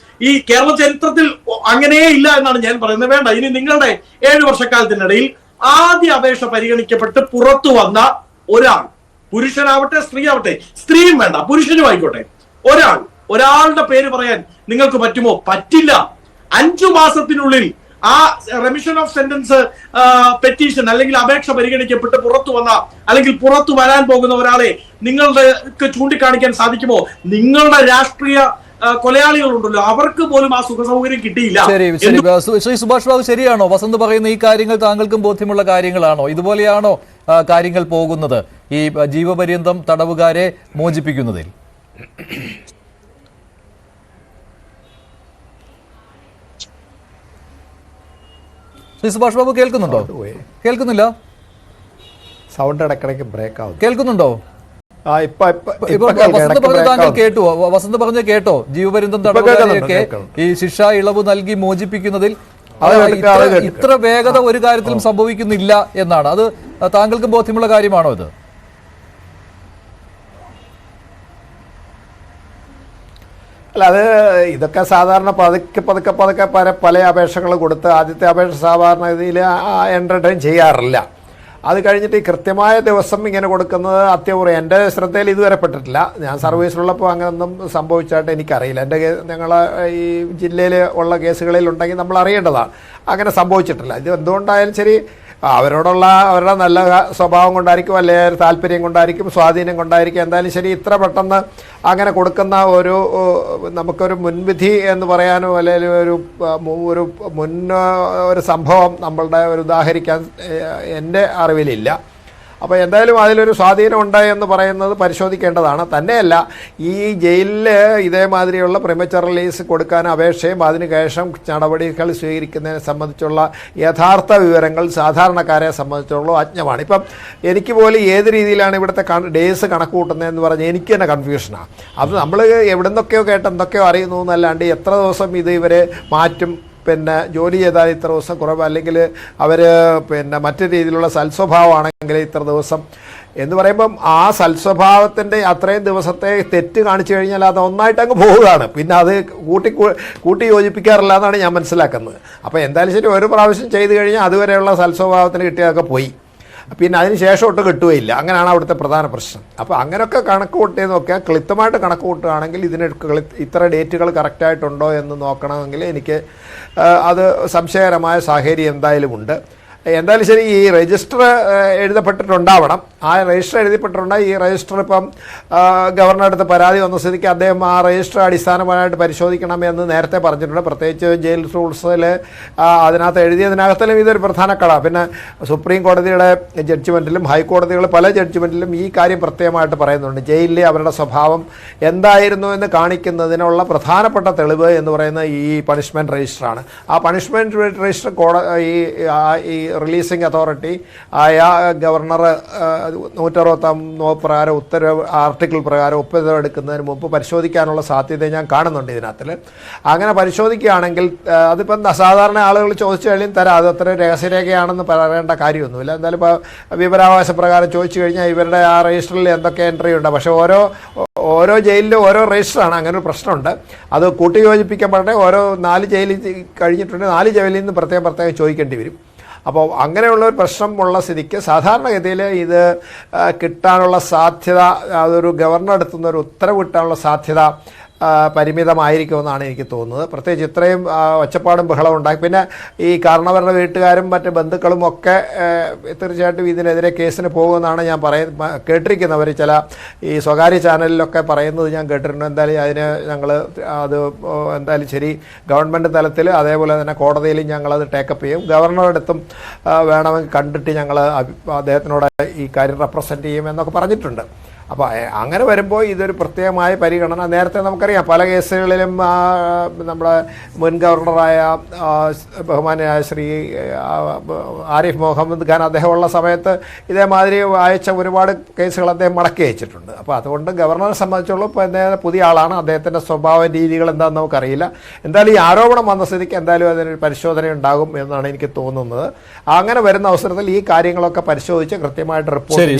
ഈ കേരള ചരിത്രത്തിൽ അങ്ങനെ ഇല്ല എന്നാണ് ഞാൻ പറയുന്നത്. വേണ്ട, ഇനി നിങ്ങളുടെ 7 വർഷക്കാലത്തിനിടയിൽ ആദ്യ അപേക്ഷ പരിഗണിക്കപ്പെട്ട് പുറത്തു വന്ന ഒരാൾ, പുരുഷനാവട്ടെ സ്ത്രീ ആവട്ടെ, സ്ത്രീയും വേണ്ട പുരുഷനും ആയിക്കോട്ടെ, ഒരാളുടെ പേര് പറയാൻ നിങ്ങൾക്ക് പറ്റുമോ? പറ്റില്ല. 5 മാസത്തിനുള്ളിൽ ആ റെമിഷൻ ഓഫ് സെന്റൻസ് പെറ്റീഷൻ അല്ലെങ്കിൽ അപേക്ഷ പരിഗണിക്കപ്പെട്ട് പുറത്തു വന്ന, അല്ലെങ്കിൽ പുറത്തു വരാൻ പോകുന്ന ഒരാളെ നിങ്ങൾക്ക് ചൂണ്ടിക്കാണിക്കാൻ സാധിക്കുമോ? നിങ്ങളുടെ രാഷ്ട്രീയ കൊലയാളികളുണ്ടല്ലോ, അവർക്ക് പോലും ആ സുഖ സൗകര്യം കിട്ടിയില്ല. ശരി, ശ്രീ സുഭാഷ് ബാബു, ശരിയാണോ വസന്ത് പറയുന്ന ഈ കാര്യങ്ങൾ താങ്കൾക്കും ബോധ്യമുള്ള കാര്യങ്ങളാണോ? ഇതുപോലെയാണോ കാര്യങ്ങൾ പോകുന്നത് ഈ ജീവപര്യന്തം തടവുകാരെ മോചിപ്പിക്കുന്നതിൽ? ശ്രീ സുഭാഷ് ബാബു കേൾക്കുന്നുണ്ടോ? കേൾക്കുന്നില്ല, സൗണ്ട് ഇടയ്ക്കിടയ്ക്ക് ബ്രേക്ക് ആവും. കേൾക്കുന്നുണ്ടോ? വസന്ത് പറഞ്ഞ താങ്കൾ കേട്ടോ? വസന്ത് പറഞ്ഞ കേട്ടോ? ജീവപര്യന്തം തടവുകാരെയൊക്കെ ഈ ശിക്ഷാ ഇളവ് നൽകി മോചിപ്പിക്കുന്നതിൽ ഇത്ര വേഗത ഒരു കാര്യത്തിലും സംഭവിക്കുന്നില്ല എന്നാണ്. അത് താങ്കൾക്ക് ബോധ്യമുള്ള കാര്യമാണോ ഇത്? അല്ല, അത് ഇതൊക്കെ സാധാരണ പതുക്കെ പല അപേക്ഷകൾ കൊടുത്ത് ആദ്യത്തെ അപേക്ഷ സാധാരണ രീതിയിൽ എൻ്റർടൈൻ ചെയ്യാറില്ല. അത് കഴിഞ്ഞിട്ട് ഈ കൃത്യമായ ദിവസം ഇങ്ങനെ കൊടുക്കുന്നത് അത്യപൂർവം. എൻ്റെ ശ്രദ്ധയിൽ ഇതുവരെ പെട്ടിട്ടില്ല. ഞാൻ സർവീസിലുള്ളപ്പോൾ അങ്ങനെയൊന്നും സംഭവിച്ചായിട്ട് എനിക്കറിയില്ല. ഞങ്ങളെ ഈ ജില്ലയിൽ ഉള്ള കേസുകളിൽ ഉണ്ടെങ്കിൽ നമ്മൾ അറിയേണ്ടതാണ്. അങ്ങനെ സംഭവിച്ചിട്ടില്ല. ഇത് എന്തുകൊണ്ടായാലും ശരി, അവരുടെ നല്ല സ്വഭാവം കൊണ്ടായിരിക്കും, അല്ലെങ്കിൽ താല്പര്യം കൊണ്ടായിരിക്കും, സ്വാധീനം കൊണ്ടായിരിക്കും, എന്തായാലും ശരി ഇത്ര പെട്ടെന്ന് അങ്ങനെ കൊടുക്കുന്ന നമുക്കൊരു മുൻവിധി എന്ന് പറയാനോ അല്ലെങ്കിൽ ഒരു സംഭവം നമ്മളുടെ ഒരു ഉദാഹരിക്കാൻ എൻ്റെ അറിവിലില്ല. അപ്പോൾ എന്തായാലും അതിലൊരു സ്വാധീനം ഉണ്ടായി എന്ന് പറയുന്നത് പരിശോധിക്കേണ്ടതാണ്. തന്നെയല്ല, ഈ ജയിലിൽ ഇതേമാതിരിയുള്ള പ്രിമച്ചർ റിലീസ് കൊടുക്കാൻ അപേക്ഷയും അതിനുശേഷം നടപടികൾ സ്വീകരിക്കുന്നതിനെ സംബന്ധിച്ചുള്ള യഥാർത്ഥ വിവരങ്ങൾ സാധാരണക്കാരെ സംബന്ധിച്ചുള്ള അജ്ഞമാണ്. ഇപ്പം എനിക്ക് പോലും ഏത് രീതിയിലാണ് ഇവിടുത്തെ ഡേയ്സ് കണക്ക് കൂട്ടുന്നതെന്ന് പറഞ്ഞാൽ എനിക്ക് തന്നെ കൺഫ്യൂഷനാണ്. അത് നമ്മൾ എവിടെ നിന്നൊക്കെയോ കേട്ട് എന്തൊക്കെയോ അറിയുന്നു എന്നല്ലാണ്ട് എത്ര ദിവസം ഇത് ഇവർ മാറ്റും, പിന്നെ ജോലി ചെയ്താൽ ഇത്ര ദിവസം കുറവ്, അല്ലെങ്കിൽ അവർ പിന്നെ മറ്റു രീതിയിലുള്ള സൽസ്വഭാവമാണെങ്കിൽ ഇത്ര ദിവസം എന്ന് പറയുമ്പം ആ സൽസ്വഭാവത്തിൻ്റെ അത്രയും ദിവസത്തെ തെറ്റ് കാണിച്ചു കഴിഞ്ഞാൽ അത് ഒന്നായിട്ട് അങ്ങ് പോവുകയാണ്. പിന്നെ അത് കൂട്ടി യോജിപ്പിക്കാറില്ല എന്നാണ് ഞാൻ മനസ്സിലാക്കുന്നത്. അപ്പോൾ എന്തായാലും ശരി, ഒരു പ്രാവശ്യം ചെയ്തു കഴിഞ്ഞാൽ അതുവരെയുള്ള സൽസ്വഭാവത്തിന് കിട്ടിയതൊക്കെ പോയി, പിന്നെ അതിന് ശേഷം ഒട്ട് കിട്ടുകയില്ല. അങ്ങനെയാണ് അവിടുത്തെ പ്രധാന പ്രശ്നം. അപ്പോൾ അങ്ങനെയൊക്കെ കണക്ക് കൂട്ടിയെന്നൊക്കെ ക്ലിപ്തമായിട്ട് കണക്ക് കൂട്ടുകയാണെങ്കിൽ ഇതിന് ഇത്ര ഡേറ്റുകൾ കറക്റ്റായിട്ടുണ്ടോ എന്ന് നോക്കണമെങ്കിൽ എനിക്ക് അത് സംശയകരമായ സാഹചര്യം എന്തായാലും ഉണ്ട്. എന്തായാലും ശരി, ഈ രജിസ്റ്റർ എഴുതപ്പെട്ടിട്ടുണ്ടാവണം. ആ രജിസ്റ്റർ എഴുതപ്പെട്ടിട്ടുണ്ട്. ഈ രജിസ്റ്റർ ഇപ്പം ഗവർണറുടെ അടുത്ത് പരാതി വന്ന സ്ഥിതിക്ക് അദ്ദേഹം ആ രജിസ്റ്റർ അടിസ്ഥാനപരമായിട്ട് പരിശോധിക്കണമെന്ന് നേരത്തെ പറഞ്ഞിട്ടുണ്ട്. പ്രത്യേകിച്ച് ജയിൽ റൂൾസിൽ അതിനകത്ത് എഴുതിയതിനകത്തിലും ഇതൊരു പ്രധാന കട. പിന്നെ സുപ്രീം കോടതിയുടെ ജഡ്ജ്മെൻറ്റിലും ഹൈക്കോടതികൾ പല ജഡ്ജ്മെൻറ്റിലും ഈ കാര്യം പ്രത്യേകമായിട്ട് പറയുന്നുണ്ട്. ജയിലിലെ അവരുടെ സ്വഭാവം എന്തായിരുന്നു എന്ന് കാണിക്കുന്നതിനുള്ള പ്രധാനപ്പെട്ട തെളിവ് എന്ന് പറയുന്നത് ഈ പണിഷ്മെൻറ്റ് രജിസ്റ്ററാണ്. ആ പണിഷ്മെൻറ്റ് രജിസ്റ്റർ ഈ റിലീസിംഗ് അതോറിറ്റി ആയ ഗവർണർ 161 പ്രകാരം ഉത്തരവ് ആർട്ടിക്കിൾ പ്രകാരം ഒപ്പിട്ടെടുക്കുന്നതിന് മുമ്പ് പരിശോധിക്കാനുള്ള സാധ്യത ഞാൻ കാണുന്നുണ്ട് ഇതിനകത്തിൽ. അങ്ങനെ പരിശോധിക്കുകയാണെങ്കിൽ അതിപ്പം സാധാരണ ആളുകൾ ചോദിച്ചു കഴിയും തരാം, അത് അത്ര രഹസ്യരേഖയാണെന്ന് പറയേണ്ട കാര്യമൊന്നുമില്ല. എന്തായാലും ഇപ്പോൾ വിവരാവകാശ പ്രകാരം ചോദിച്ചു കഴിഞ്ഞാൽ ഇവരുടെ ആ രജിസ്റ്ററിൽ എന്തൊക്കെ എൻട്രി ഉണ്ട്. പക്ഷേ ഓരോ ജയിലിലും ഓരോ രജിസ്റ്ററാണ്. അങ്ങനെ ഒരു പ്രശ്നമുണ്ട്. അത് കൂട്ടി യോജിപ്പിക്കപ്പെടട്ടെ. ഓരോ 4 ജയിലിൽ കഴിഞ്ഞിട്ടുണ്ട്, 4 ജയിലിൽ നിന്ന് പ്രത്യേകം ചോദിക്കേണ്ടി വരും. അപ്പോൾ അങ്ങനെയുള്ള ഒരു പ്രശ്നമുള്ള സ്ഥിതിക്ക് സാധാരണഗതിയിൽ ഇത് കിട്ടാനുള്ള സാധ്യത, അതൊരു ഗവർണർ എടുത്തുന്ന ഒരു ഉത്തരവ് കിട്ടാനുള്ള സാധ്യത പരിമിതമായിരിക്കുമെന്നാണ് എനിക്ക് തോന്നുന്നത്. പ്രത്യേകിച്ച് ഇത്രയും ഒച്ചപ്പാടും ബഹളവും ഉണ്ടാക്കി. പിന്നെ ഈ കാരണവരുടെ വീട്ടുകാരും മറ്റ് ബന്ധുക്കളും ഒക്കെ തീർച്ചയായിട്ടും ഇതിനെതിരെ കേസിന് പോകുമെന്നാണ് ഞാൻ കേട്ടിരിക്കുന്നവർ ചില ഈ സ്വകാര്യ ചാനലിലൊക്കെ പറയുന്നത് ഞാൻ കേട്ടിട്ടുണ്ട്. എന്തായാലും അതിന് ഞങ്ങൾ എന്തായാലും ശരി, ഗവൺമെൻറ് തലത്തിൽ അതേപോലെ തന്നെ കോടതിയിലും ഞങ്ങളത് ടേക്കപ്പ് ചെയ്യും. ഗവർണറുടെ അടുത്തും വേണമെങ്കിൽ കണ്ടിട്ട് ഞങ്ങൾ അദ്ദേഹത്തിനോട് ഈ കാര്യം റെപ്രസെൻറ്റ് ചെയ്യും എന്നൊക്കെ പറഞ്ഞിട്ടുണ്ട്. അപ്പോൾ അങ്ങനെ വരുമ്പോൾ ഇതൊരു പ്രത്യേകമായ പരിഗണന. നേരത്തെ നമുക്കറിയാം പല കേസുകളിലും നമ്മുടെ മുൻ ഗവർണറായ ബഹുമാനായ ശ്രീ ആരിഫ് മുഹമ്മദ് ഖാൻ അദ്ദേഹമുള്ള സമയത്ത് ഇതേമാതിരി അയച്ച ഒരുപാട് കേസുകൾ അദ്ദേഹം മടക്കി അയച്ചിട്ടുണ്ട്. അപ്പോൾ അതുകൊണ്ട് ഗവർണറെ സംബന്ധിച്ചുള്ള പുതിയ ആളാണ്, അദ്ദേഹത്തിൻ്റെ സ്വഭാവ രീതികൾ എന്താണെന്ന് നമുക്കറിയില്ല. എന്തായാലും ഈ ആരോപണം വന്ന സ്ഥിതിക്ക് എന്തായാലും അതിനൊരു പരിശോധന ഉണ്ടാകും എന്നാണ് എനിക്ക് തോന്നുന്നത്. അങ്ങനെ വരുന്ന അവസരത്തിൽ ഈ കാര്യങ്ങളൊക്കെ പരിശോധിച്ച് കൃത്യമായിട്ട് റിപ്പോർട്ട്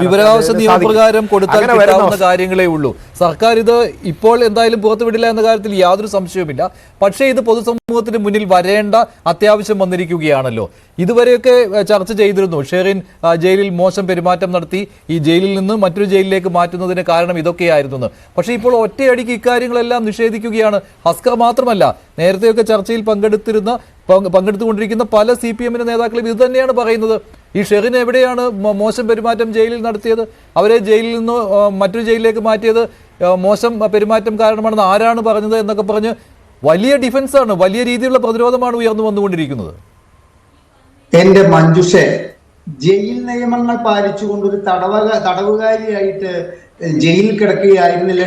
വിവരാവകാശ നിയമപ്രകാരം കൊടുത്താൽ കിട്ടാവുന്ന കാര്യങ്ങളേ ഉള്ളൂ. സർക്കാർ ഇത് ഇപ്പോൾ എന്തായാലും പുറത്തുവിടില്ല എന്ന കാര്യത്തിൽ യാതൊരു സംശയവുമില്ല. പക്ഷേ ഇത് പൊതുസമൂഹത്തിന് മുന്നിൽ വരേണ്ട അത്യാവശ്യം വന്നിരിക്കുകയാണല്ലോ. ഇതുവരെയൊക്കെ ചർച്ച ചെയ്തിരുന്നു. ഷെറിൻ ജയിലിൽ മോശം പെരുമാറ്റം നടത്തി ഈ ജയിലിൽ നിന്ന് മറ്റൊരു ജയിലിലേക്ക് മാറ്റുന്നതിന് കാരണം ഇതൊക്കെയായിരുന്നു. പക്ഷേ ഇപ്പോൾ ഒറ്റയടിക്ക് ഇക്കാര്യങ്ങളെല്ലാം നിഷേധിക്കുകയാണ്. ഹസ്കർ മാത്രമല്ല, നേരത്തെയൊക്കെ ചർച്ചയിൽ പങ്കെടുത്തുകൊണ്ടിരിക്കുന്ന പല CPM നേതാക്കളും ഇത് തന്നെയാണ് പറയുന്നത്. ഈ ഷെറിൻ എവിടെയാണ് മോശം പെരുമാറ്റം ജയിലിൽ നടത്തിയത്? അവരെ ജയിലിൽ നിന്ന് മറ്റൊരു ജയിലിലേക്ക് മാറ്റിയത് മോശം പെരുമാറ്റം കാരണമാണെന്ന് ആരാണ് പറഞ്ഞത് എന്നൊക്കെ പറഞ്ഞ് വലിയ ഡിഫൻസാണ്, വലിയ രീതിയിലുള്ള പ്രതിരോധമാണ് ഉയർന്നു വന്നുകൊണ്ടിരിക്കുന്നത്. എന്റെ മഞ്ജുഷെ, ജയിൽ നിയമങ്ങൾ പാലിച്ചുകൊണ്ടൊരു തടവുകാരിയായിട്ട് ജയിലിൽ കിടക്കുകയായിരുന്നില്ല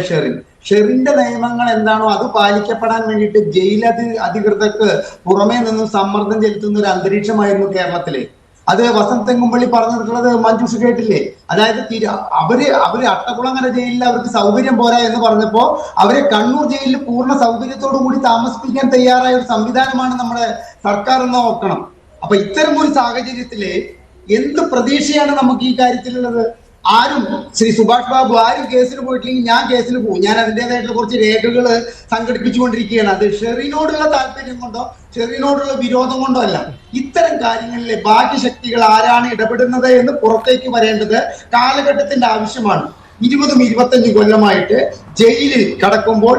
ഷെറിന്റെ നിയമങ്ങൾ എന്താണോ അത് പാലിക്കപ്പെടാൻ വേണ്ടിയിട്ട് ജയിൽ അധികൃതർക്ക് പുറമേ നിന്നും സമ്മർദ്ദം ചെലുത്തുന്ന ഒരു അന്തരീക്ഷമായിരുന്നു കേരളത്തിലെ. അത് വസന്ത് തെങ്ങുംപള്ളി പറഞ്ഞിട്ടുള്ളത് മഞ്ജുഷ കേട്ടില്ലേ? അതായത് അവര് അട്ടക്കുളങ്ങര ജയിലിൽ അവർക്ക് സൗകര്യം പോരാ എന്ന് പറഞ്ഞപ്പോ അവരെ കണ്ണൂർ ജയിലിൽ പൂർണ്ണ സൗകര്യത്തോടു കൂടി താമസിപ്പിക്കാൻ തയ്യാറായ ഒരു സംവിധാനമാണ് നമ്മുടെ സർക്കാർ എന്ന് നോക്കണം. അപ്പൊ ഇത്തരം ഒരു സാഹചര്യത്തില് എന്ത് പ്രതീക്ഷയാണ് നമുക്ക് ഈ കാര്യത്തിലുള്ളത്? ആരും ശ്രീ സുഭാഷ് ബാബു ആരും കേസിന് പോയിട്ടില്ലെങ്കിൽ ഞാൻ കേസിന് പോകും. ഞാൻ അതിൻ്റെതായിട്ടുള്ള കുറച്ച് രേഖകൾ സംഘടിപ്പിച്ചുകൊണ്ടിരിക്കുകയാണ്. അത് ഷെറിനോടുള്ള താല്പര്യം കൊണ്ടോ ഷെറിനോടുള്ള വിരോധം കൊണ്ടോ അല്ല. ഇത്തരം കാര്യങ്ങളിലെ ബാഹ്യശക്തികൾ ആരാണ് ഇടപെടുന്നത് എന്ന് പുറത്തേക്ക് വരേണ്ടത് കാലഘട്ടത്തിന്റെ ആവശ്യമാണ്. 20-25 കൊല്ലമായിട്ട് ജയിലിൽ കടക്കുമ്പോൾ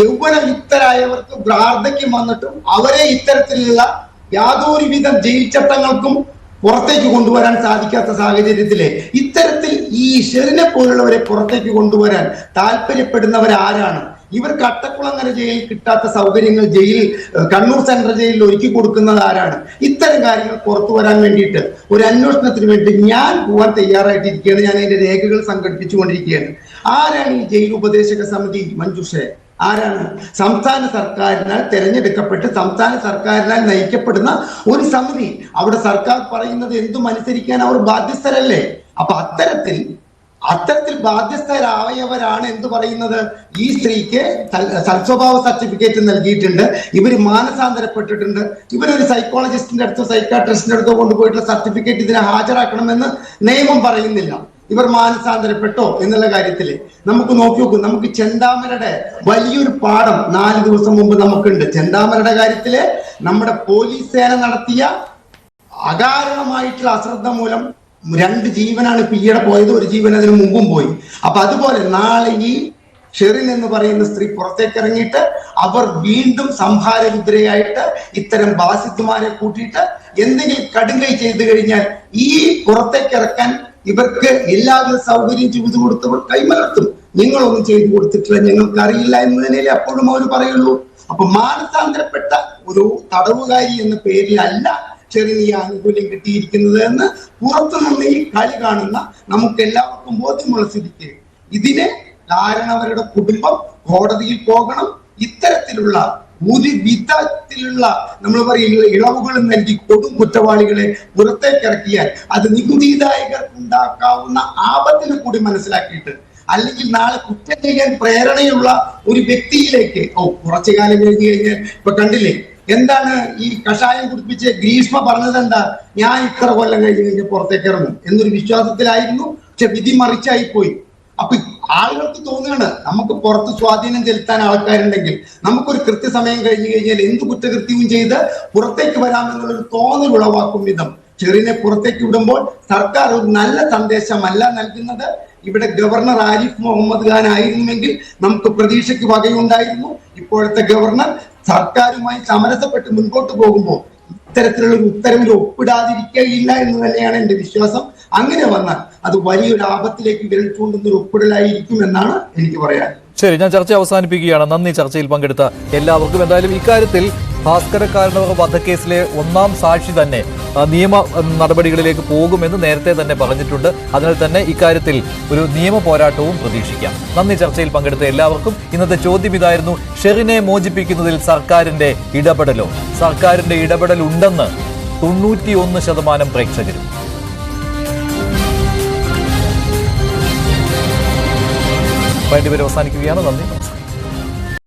യൗവനയുക്തരായവർക്ക് വാർദ്ധക്യം വന്നിട്ടും അവരെ ഇത്തരത്തിലുള്ള യാതൊരുവിധ ജയിൽ ചട്ടങ്ങൾക്കും പുറത്തേക്ക് കൊണ്ടുവരാൻ സാധിക്കാത്ത സാഹചര്യത്തില് ഇത്തരത്തിൽ ഈ ഷെറിനെ പോലുള്ളവരെ പുറത്തേക്ക് കൊണ്ടുവരാൻ താല്പര്യപ്പെടുന്നവരാരാണ്? ഇവർക്ക് അട്ടക്കുളങ്ങര ജയിലിൽ കിട്ടാത്ത സൗകര്യങ്ങൾ കണ്ണൂർ സെൻട്രൽ ജയിലിൽ ഒരുക്കി കൊടുക്കുന്നത് ആരാണ്? ഇത്തരം കാര്യങ്ങൾ പുറത്തു വരാൻ വേണ്ടിയിട്ട് ഒരു അന്വേഷണത്തിന് വേണ്ടി ഞാൻ പോകാൻ തയ്യാറായിട്ടിരിക്കുകയാണ്. ഞാൻ അതിന്റെ രേഖകൾ സംഘടിപ്പിച്ചുകൊണ്ടിരിക്കുകയാണ്. ആരാണ് ഈ ജയിൽ ഉപദേശക സമിതി? മഞ്ജുഷേ, ആരാണ്? സംസ്ഥാന സർക്കാരിനാൽ തെരഞ്ഞെടുക്കപ്പെട്ട് സംസ്ഥാന സർക്കാരിനാൽ നയിക്കപ്പെടുന്ന ഒരു സമിതി. അവിടെ സർക്കാർ പറയുന്നത് എന്തും അനുസരിക്കാൻ അവർ ബാധ്യസ്ഥരല്ലേ? അപ്പൊ അത്തരത്തിൽ ബാധ്യസ്ഥരായവരാണ് എന്ത് പറയുന്നത്? ഈ സ്ത്രീക്ക് സൽസ്വഭാവ സർട്ടിഫിക്കറ്റ് നൽകിയിട്ടുണ്ട്, ഇവര് മാനസാന്തരപ്പെട്ടിട്ടുണ്ട്, ഇവരൊരു സൈക്കോളജിസ്റ്റിന്റെ അടുത്തോ സൈക്കാട്രിസ്റ്റിന്റെ അടുത്തോ കൊണ്ടുപോയിട്ടുള്ള സർട്ടിഫിക്കറ്റ് ഇതിനെ ഹാജരാക്കണമെന്ന് നിയമം പറയുന്നില്ല. ഇവർ മാനസാന്തരപ്പെട്ടോ എന്നുള്ള കാര്യത്തില് നമുക്ക് നോക്കി നോക്കും. നമുക്ക് ചെന്താമരയുടെ വലിയൊരു പാഠം 4 ദിവസം മുമ്പ് നമുക്കുണ്ട്. ചെന്താമരയുടെ കാര്യത്തില് നമ്മുടെ പോലീസ് സേന നടത്തിയ അകാരണമായിട്ടുള്ള അശ്രദ്ധ മൂലം 2 ജീവനാണ് പിന്നീട് പോയത്, 1 ജീവൻ അതിന് മുമ്പും പോയി. അപ്പൊ അതുപോലെ നാളെ ഈ ഷെറിൻ എന്ന് പറയുന്ന സ്ത്രീ പുറത്തേക്ക് ഇറങ്ങിയിട്ട് അവർ വീണ്ടും സംഹാരരുദ്രയായിട്ട് ഇത്തരം ബാസിത്തുമാരെ കൂട്ടിയിട്ട് എന്തെങ്കിലും കടുങ്കൈ ചെയ്തു കഴിഞ്ഞാൽ ഈ പുറത്തേക്ക് ഇറക്കാൻ ഇവർക്ക് എല്ലാവിധ സൗകര്യം ചെയ്തു കൊടുത്തവർ കൈമലർത്തും. നിങ്ങളൊന്നും ചെയ്തു കൊടുത്തിട്ടില്ല, ഞങ്ങൾക്ക് അറിയില്ല എന്ന് തന്നെയല്ലേ അപ്പോഴും അവർ പറയുള്ളൂ. അപ്പൊ മാനസാന്തരപ്പെട്ട ഒരു തടവുകാരി എന്ന പേരിലല്ല ചെറിയ ആനുകൂല്യം കിട്ടിയിരിക്കുന്നത് എന്ന് പുറത്തുനിന്ന് ഈ കളി കാണുന്ന നമുക്ക് എല്ലാവർക്കും ബോധ്യമുള്ള സ്ഥിതിക്ക് ഇതിന് കാരണവരുടെ കുടുംബം കോടതിയിൽ പോകണം. ഇത്തരത്തിലുള്ള ഒരു വിധത്തിലുള്ള നമ്മൾ പറയുന്ന ഇളവുകൾ നൽകി കൊടും കുറ്റവാളികളെ പുറത്തേക്ക് ഇറക്കിയാൽ അത് നികുതിദായകർക്ക് ഉണ്ടാക്കാവുന്ന ആപത്തിനെ കൂടി മനസ്സിലാക്കിയിട്ട്, അല്ലെങ്കിൽ നാളെ കുറ്റം ചെയ്യാൻ പ്രേരണയുള്ള ഒരു വ്യക്തിയിലേക്ക് കുറച്ചു കാലം കഴിഞ്ഞു കഴിഞ്ഞാൽ ഇപ്പൊ കണ്ടില്ലേ എന്താണ് ഈ കഷായം കുടിപ്പിച്ച് ഗ്രീഷ്മ പറഞ്ഞത്? എന്താ, ഞാൻ ഇത്ര കൊല്ലം കഴിഞ്ഞ് കഴിഞ്ഞ് പുറത്തേക്ക് ഇറങ്ങും എന്നൊരു വിശ്വാസത്തിലായിരുന്നു. പക്ഷെ വിധി മറിച്ചായി പോയി. അപ്പൊ ആളുകൾക്ക് തോന്നുകയാണ് നമുക്ക് പുറത്ത് സ്വാധീനം ചെലുത്താൻ ആൾക്കാരുണ്ടെങ്കിൽ നമുക്കൊരു കൃത്യസമയം കഴിഞ്ഞു കഴിഞ്ഞാൽ എന്ത് കുറ്റകൃത്യവും ചെയ്ത് പുറത്തേക്ക് വരാമെന്നുള്ളൊരു തോന്നൽ ഉളവാക്കും വിധം ഷെറിനെ പുറത്തേക്ക് വിടുമ്പോൾ സർക്കാർ ഒരു നല്ല സന്ദേശമല്ല നൽകുന്നത്. ഇവിടെ ഗവർണർ ആരിഫ് മുഹമ്മദ് ഖാൻ ആയിരുന്നുവെങ്കിൽ നമുക്ക് പ്രതീക്ഷയ്ക്ക് വകയുണ്ടായിരുന്നു. ഇപ്പോഴത്തെ ഗവർണർ സർക്കാരുമായി സമരസപ്പെട്ട് മുൻപോട്ട് പോകുമ്പോൾ ഇത്തരത്തിലുള്ള ഒരു ഉത്തരവിൽ ഒപ്പിടാതിരിക്കുകയില്ല എന്ന് തന്നെയാണ് എന്റെ വിശ്വാസം. അങ്ങനെ വന്നാൽ അത് വലിയൊരു ആപത്തിലേക്ക് വിരൽ ചൂണ്ടുന്ന ഒരു ഒപ്പിടലായിരിക്കും എന്നാണ് എനിക്ക് പറയാൻ. ശരി, ഞാൻ ചർച്ച അവസാനിപ്പിക്കുകയാണ്. നന്ദി ചർച്ചയിൽ പങ്കെടുത്ത എല്ലാവർക്കും. എന്തായാലും ഇക്കാര്യത്തിൽ ഭാസ്കരക്കാരനവർ വധക്കേസിലെ 1ാം സാക്ഷി തന്നെ നിയമ നടപടികളിലേക്ക് പോകുമെന്ന് നേരത്തെ തന്നെ പറഞ്ഞിട്ടുണ്ട്. അതിനാൽ തന്നെ ഇക്കാര്യത്തിൽ ഒരു നിയമ പോരാട്ടവും പ്രതീക്ഷിക്കാം. നന്ദി ചർച്ചയിൽ പങ്കെടുത്ത എല്ലാവർക്കും. ഇന്നത്തെ ചോദ്യം ഇതായിരുന്നു: ഷെറിനെ മോചിപ്പിക്കുന്നതിൽ സർക്കാരിന്റെ ഇടപെടലോ? സർക്കാരിന്റെ ഇടപെടൽ ഉണ്ടെന്ന് 91% പ്രേക്ഷകരും. വേണ്ടിവരെ അവസാനിക്കുകയാണ്. നന്ദി, നമസ്കാരം.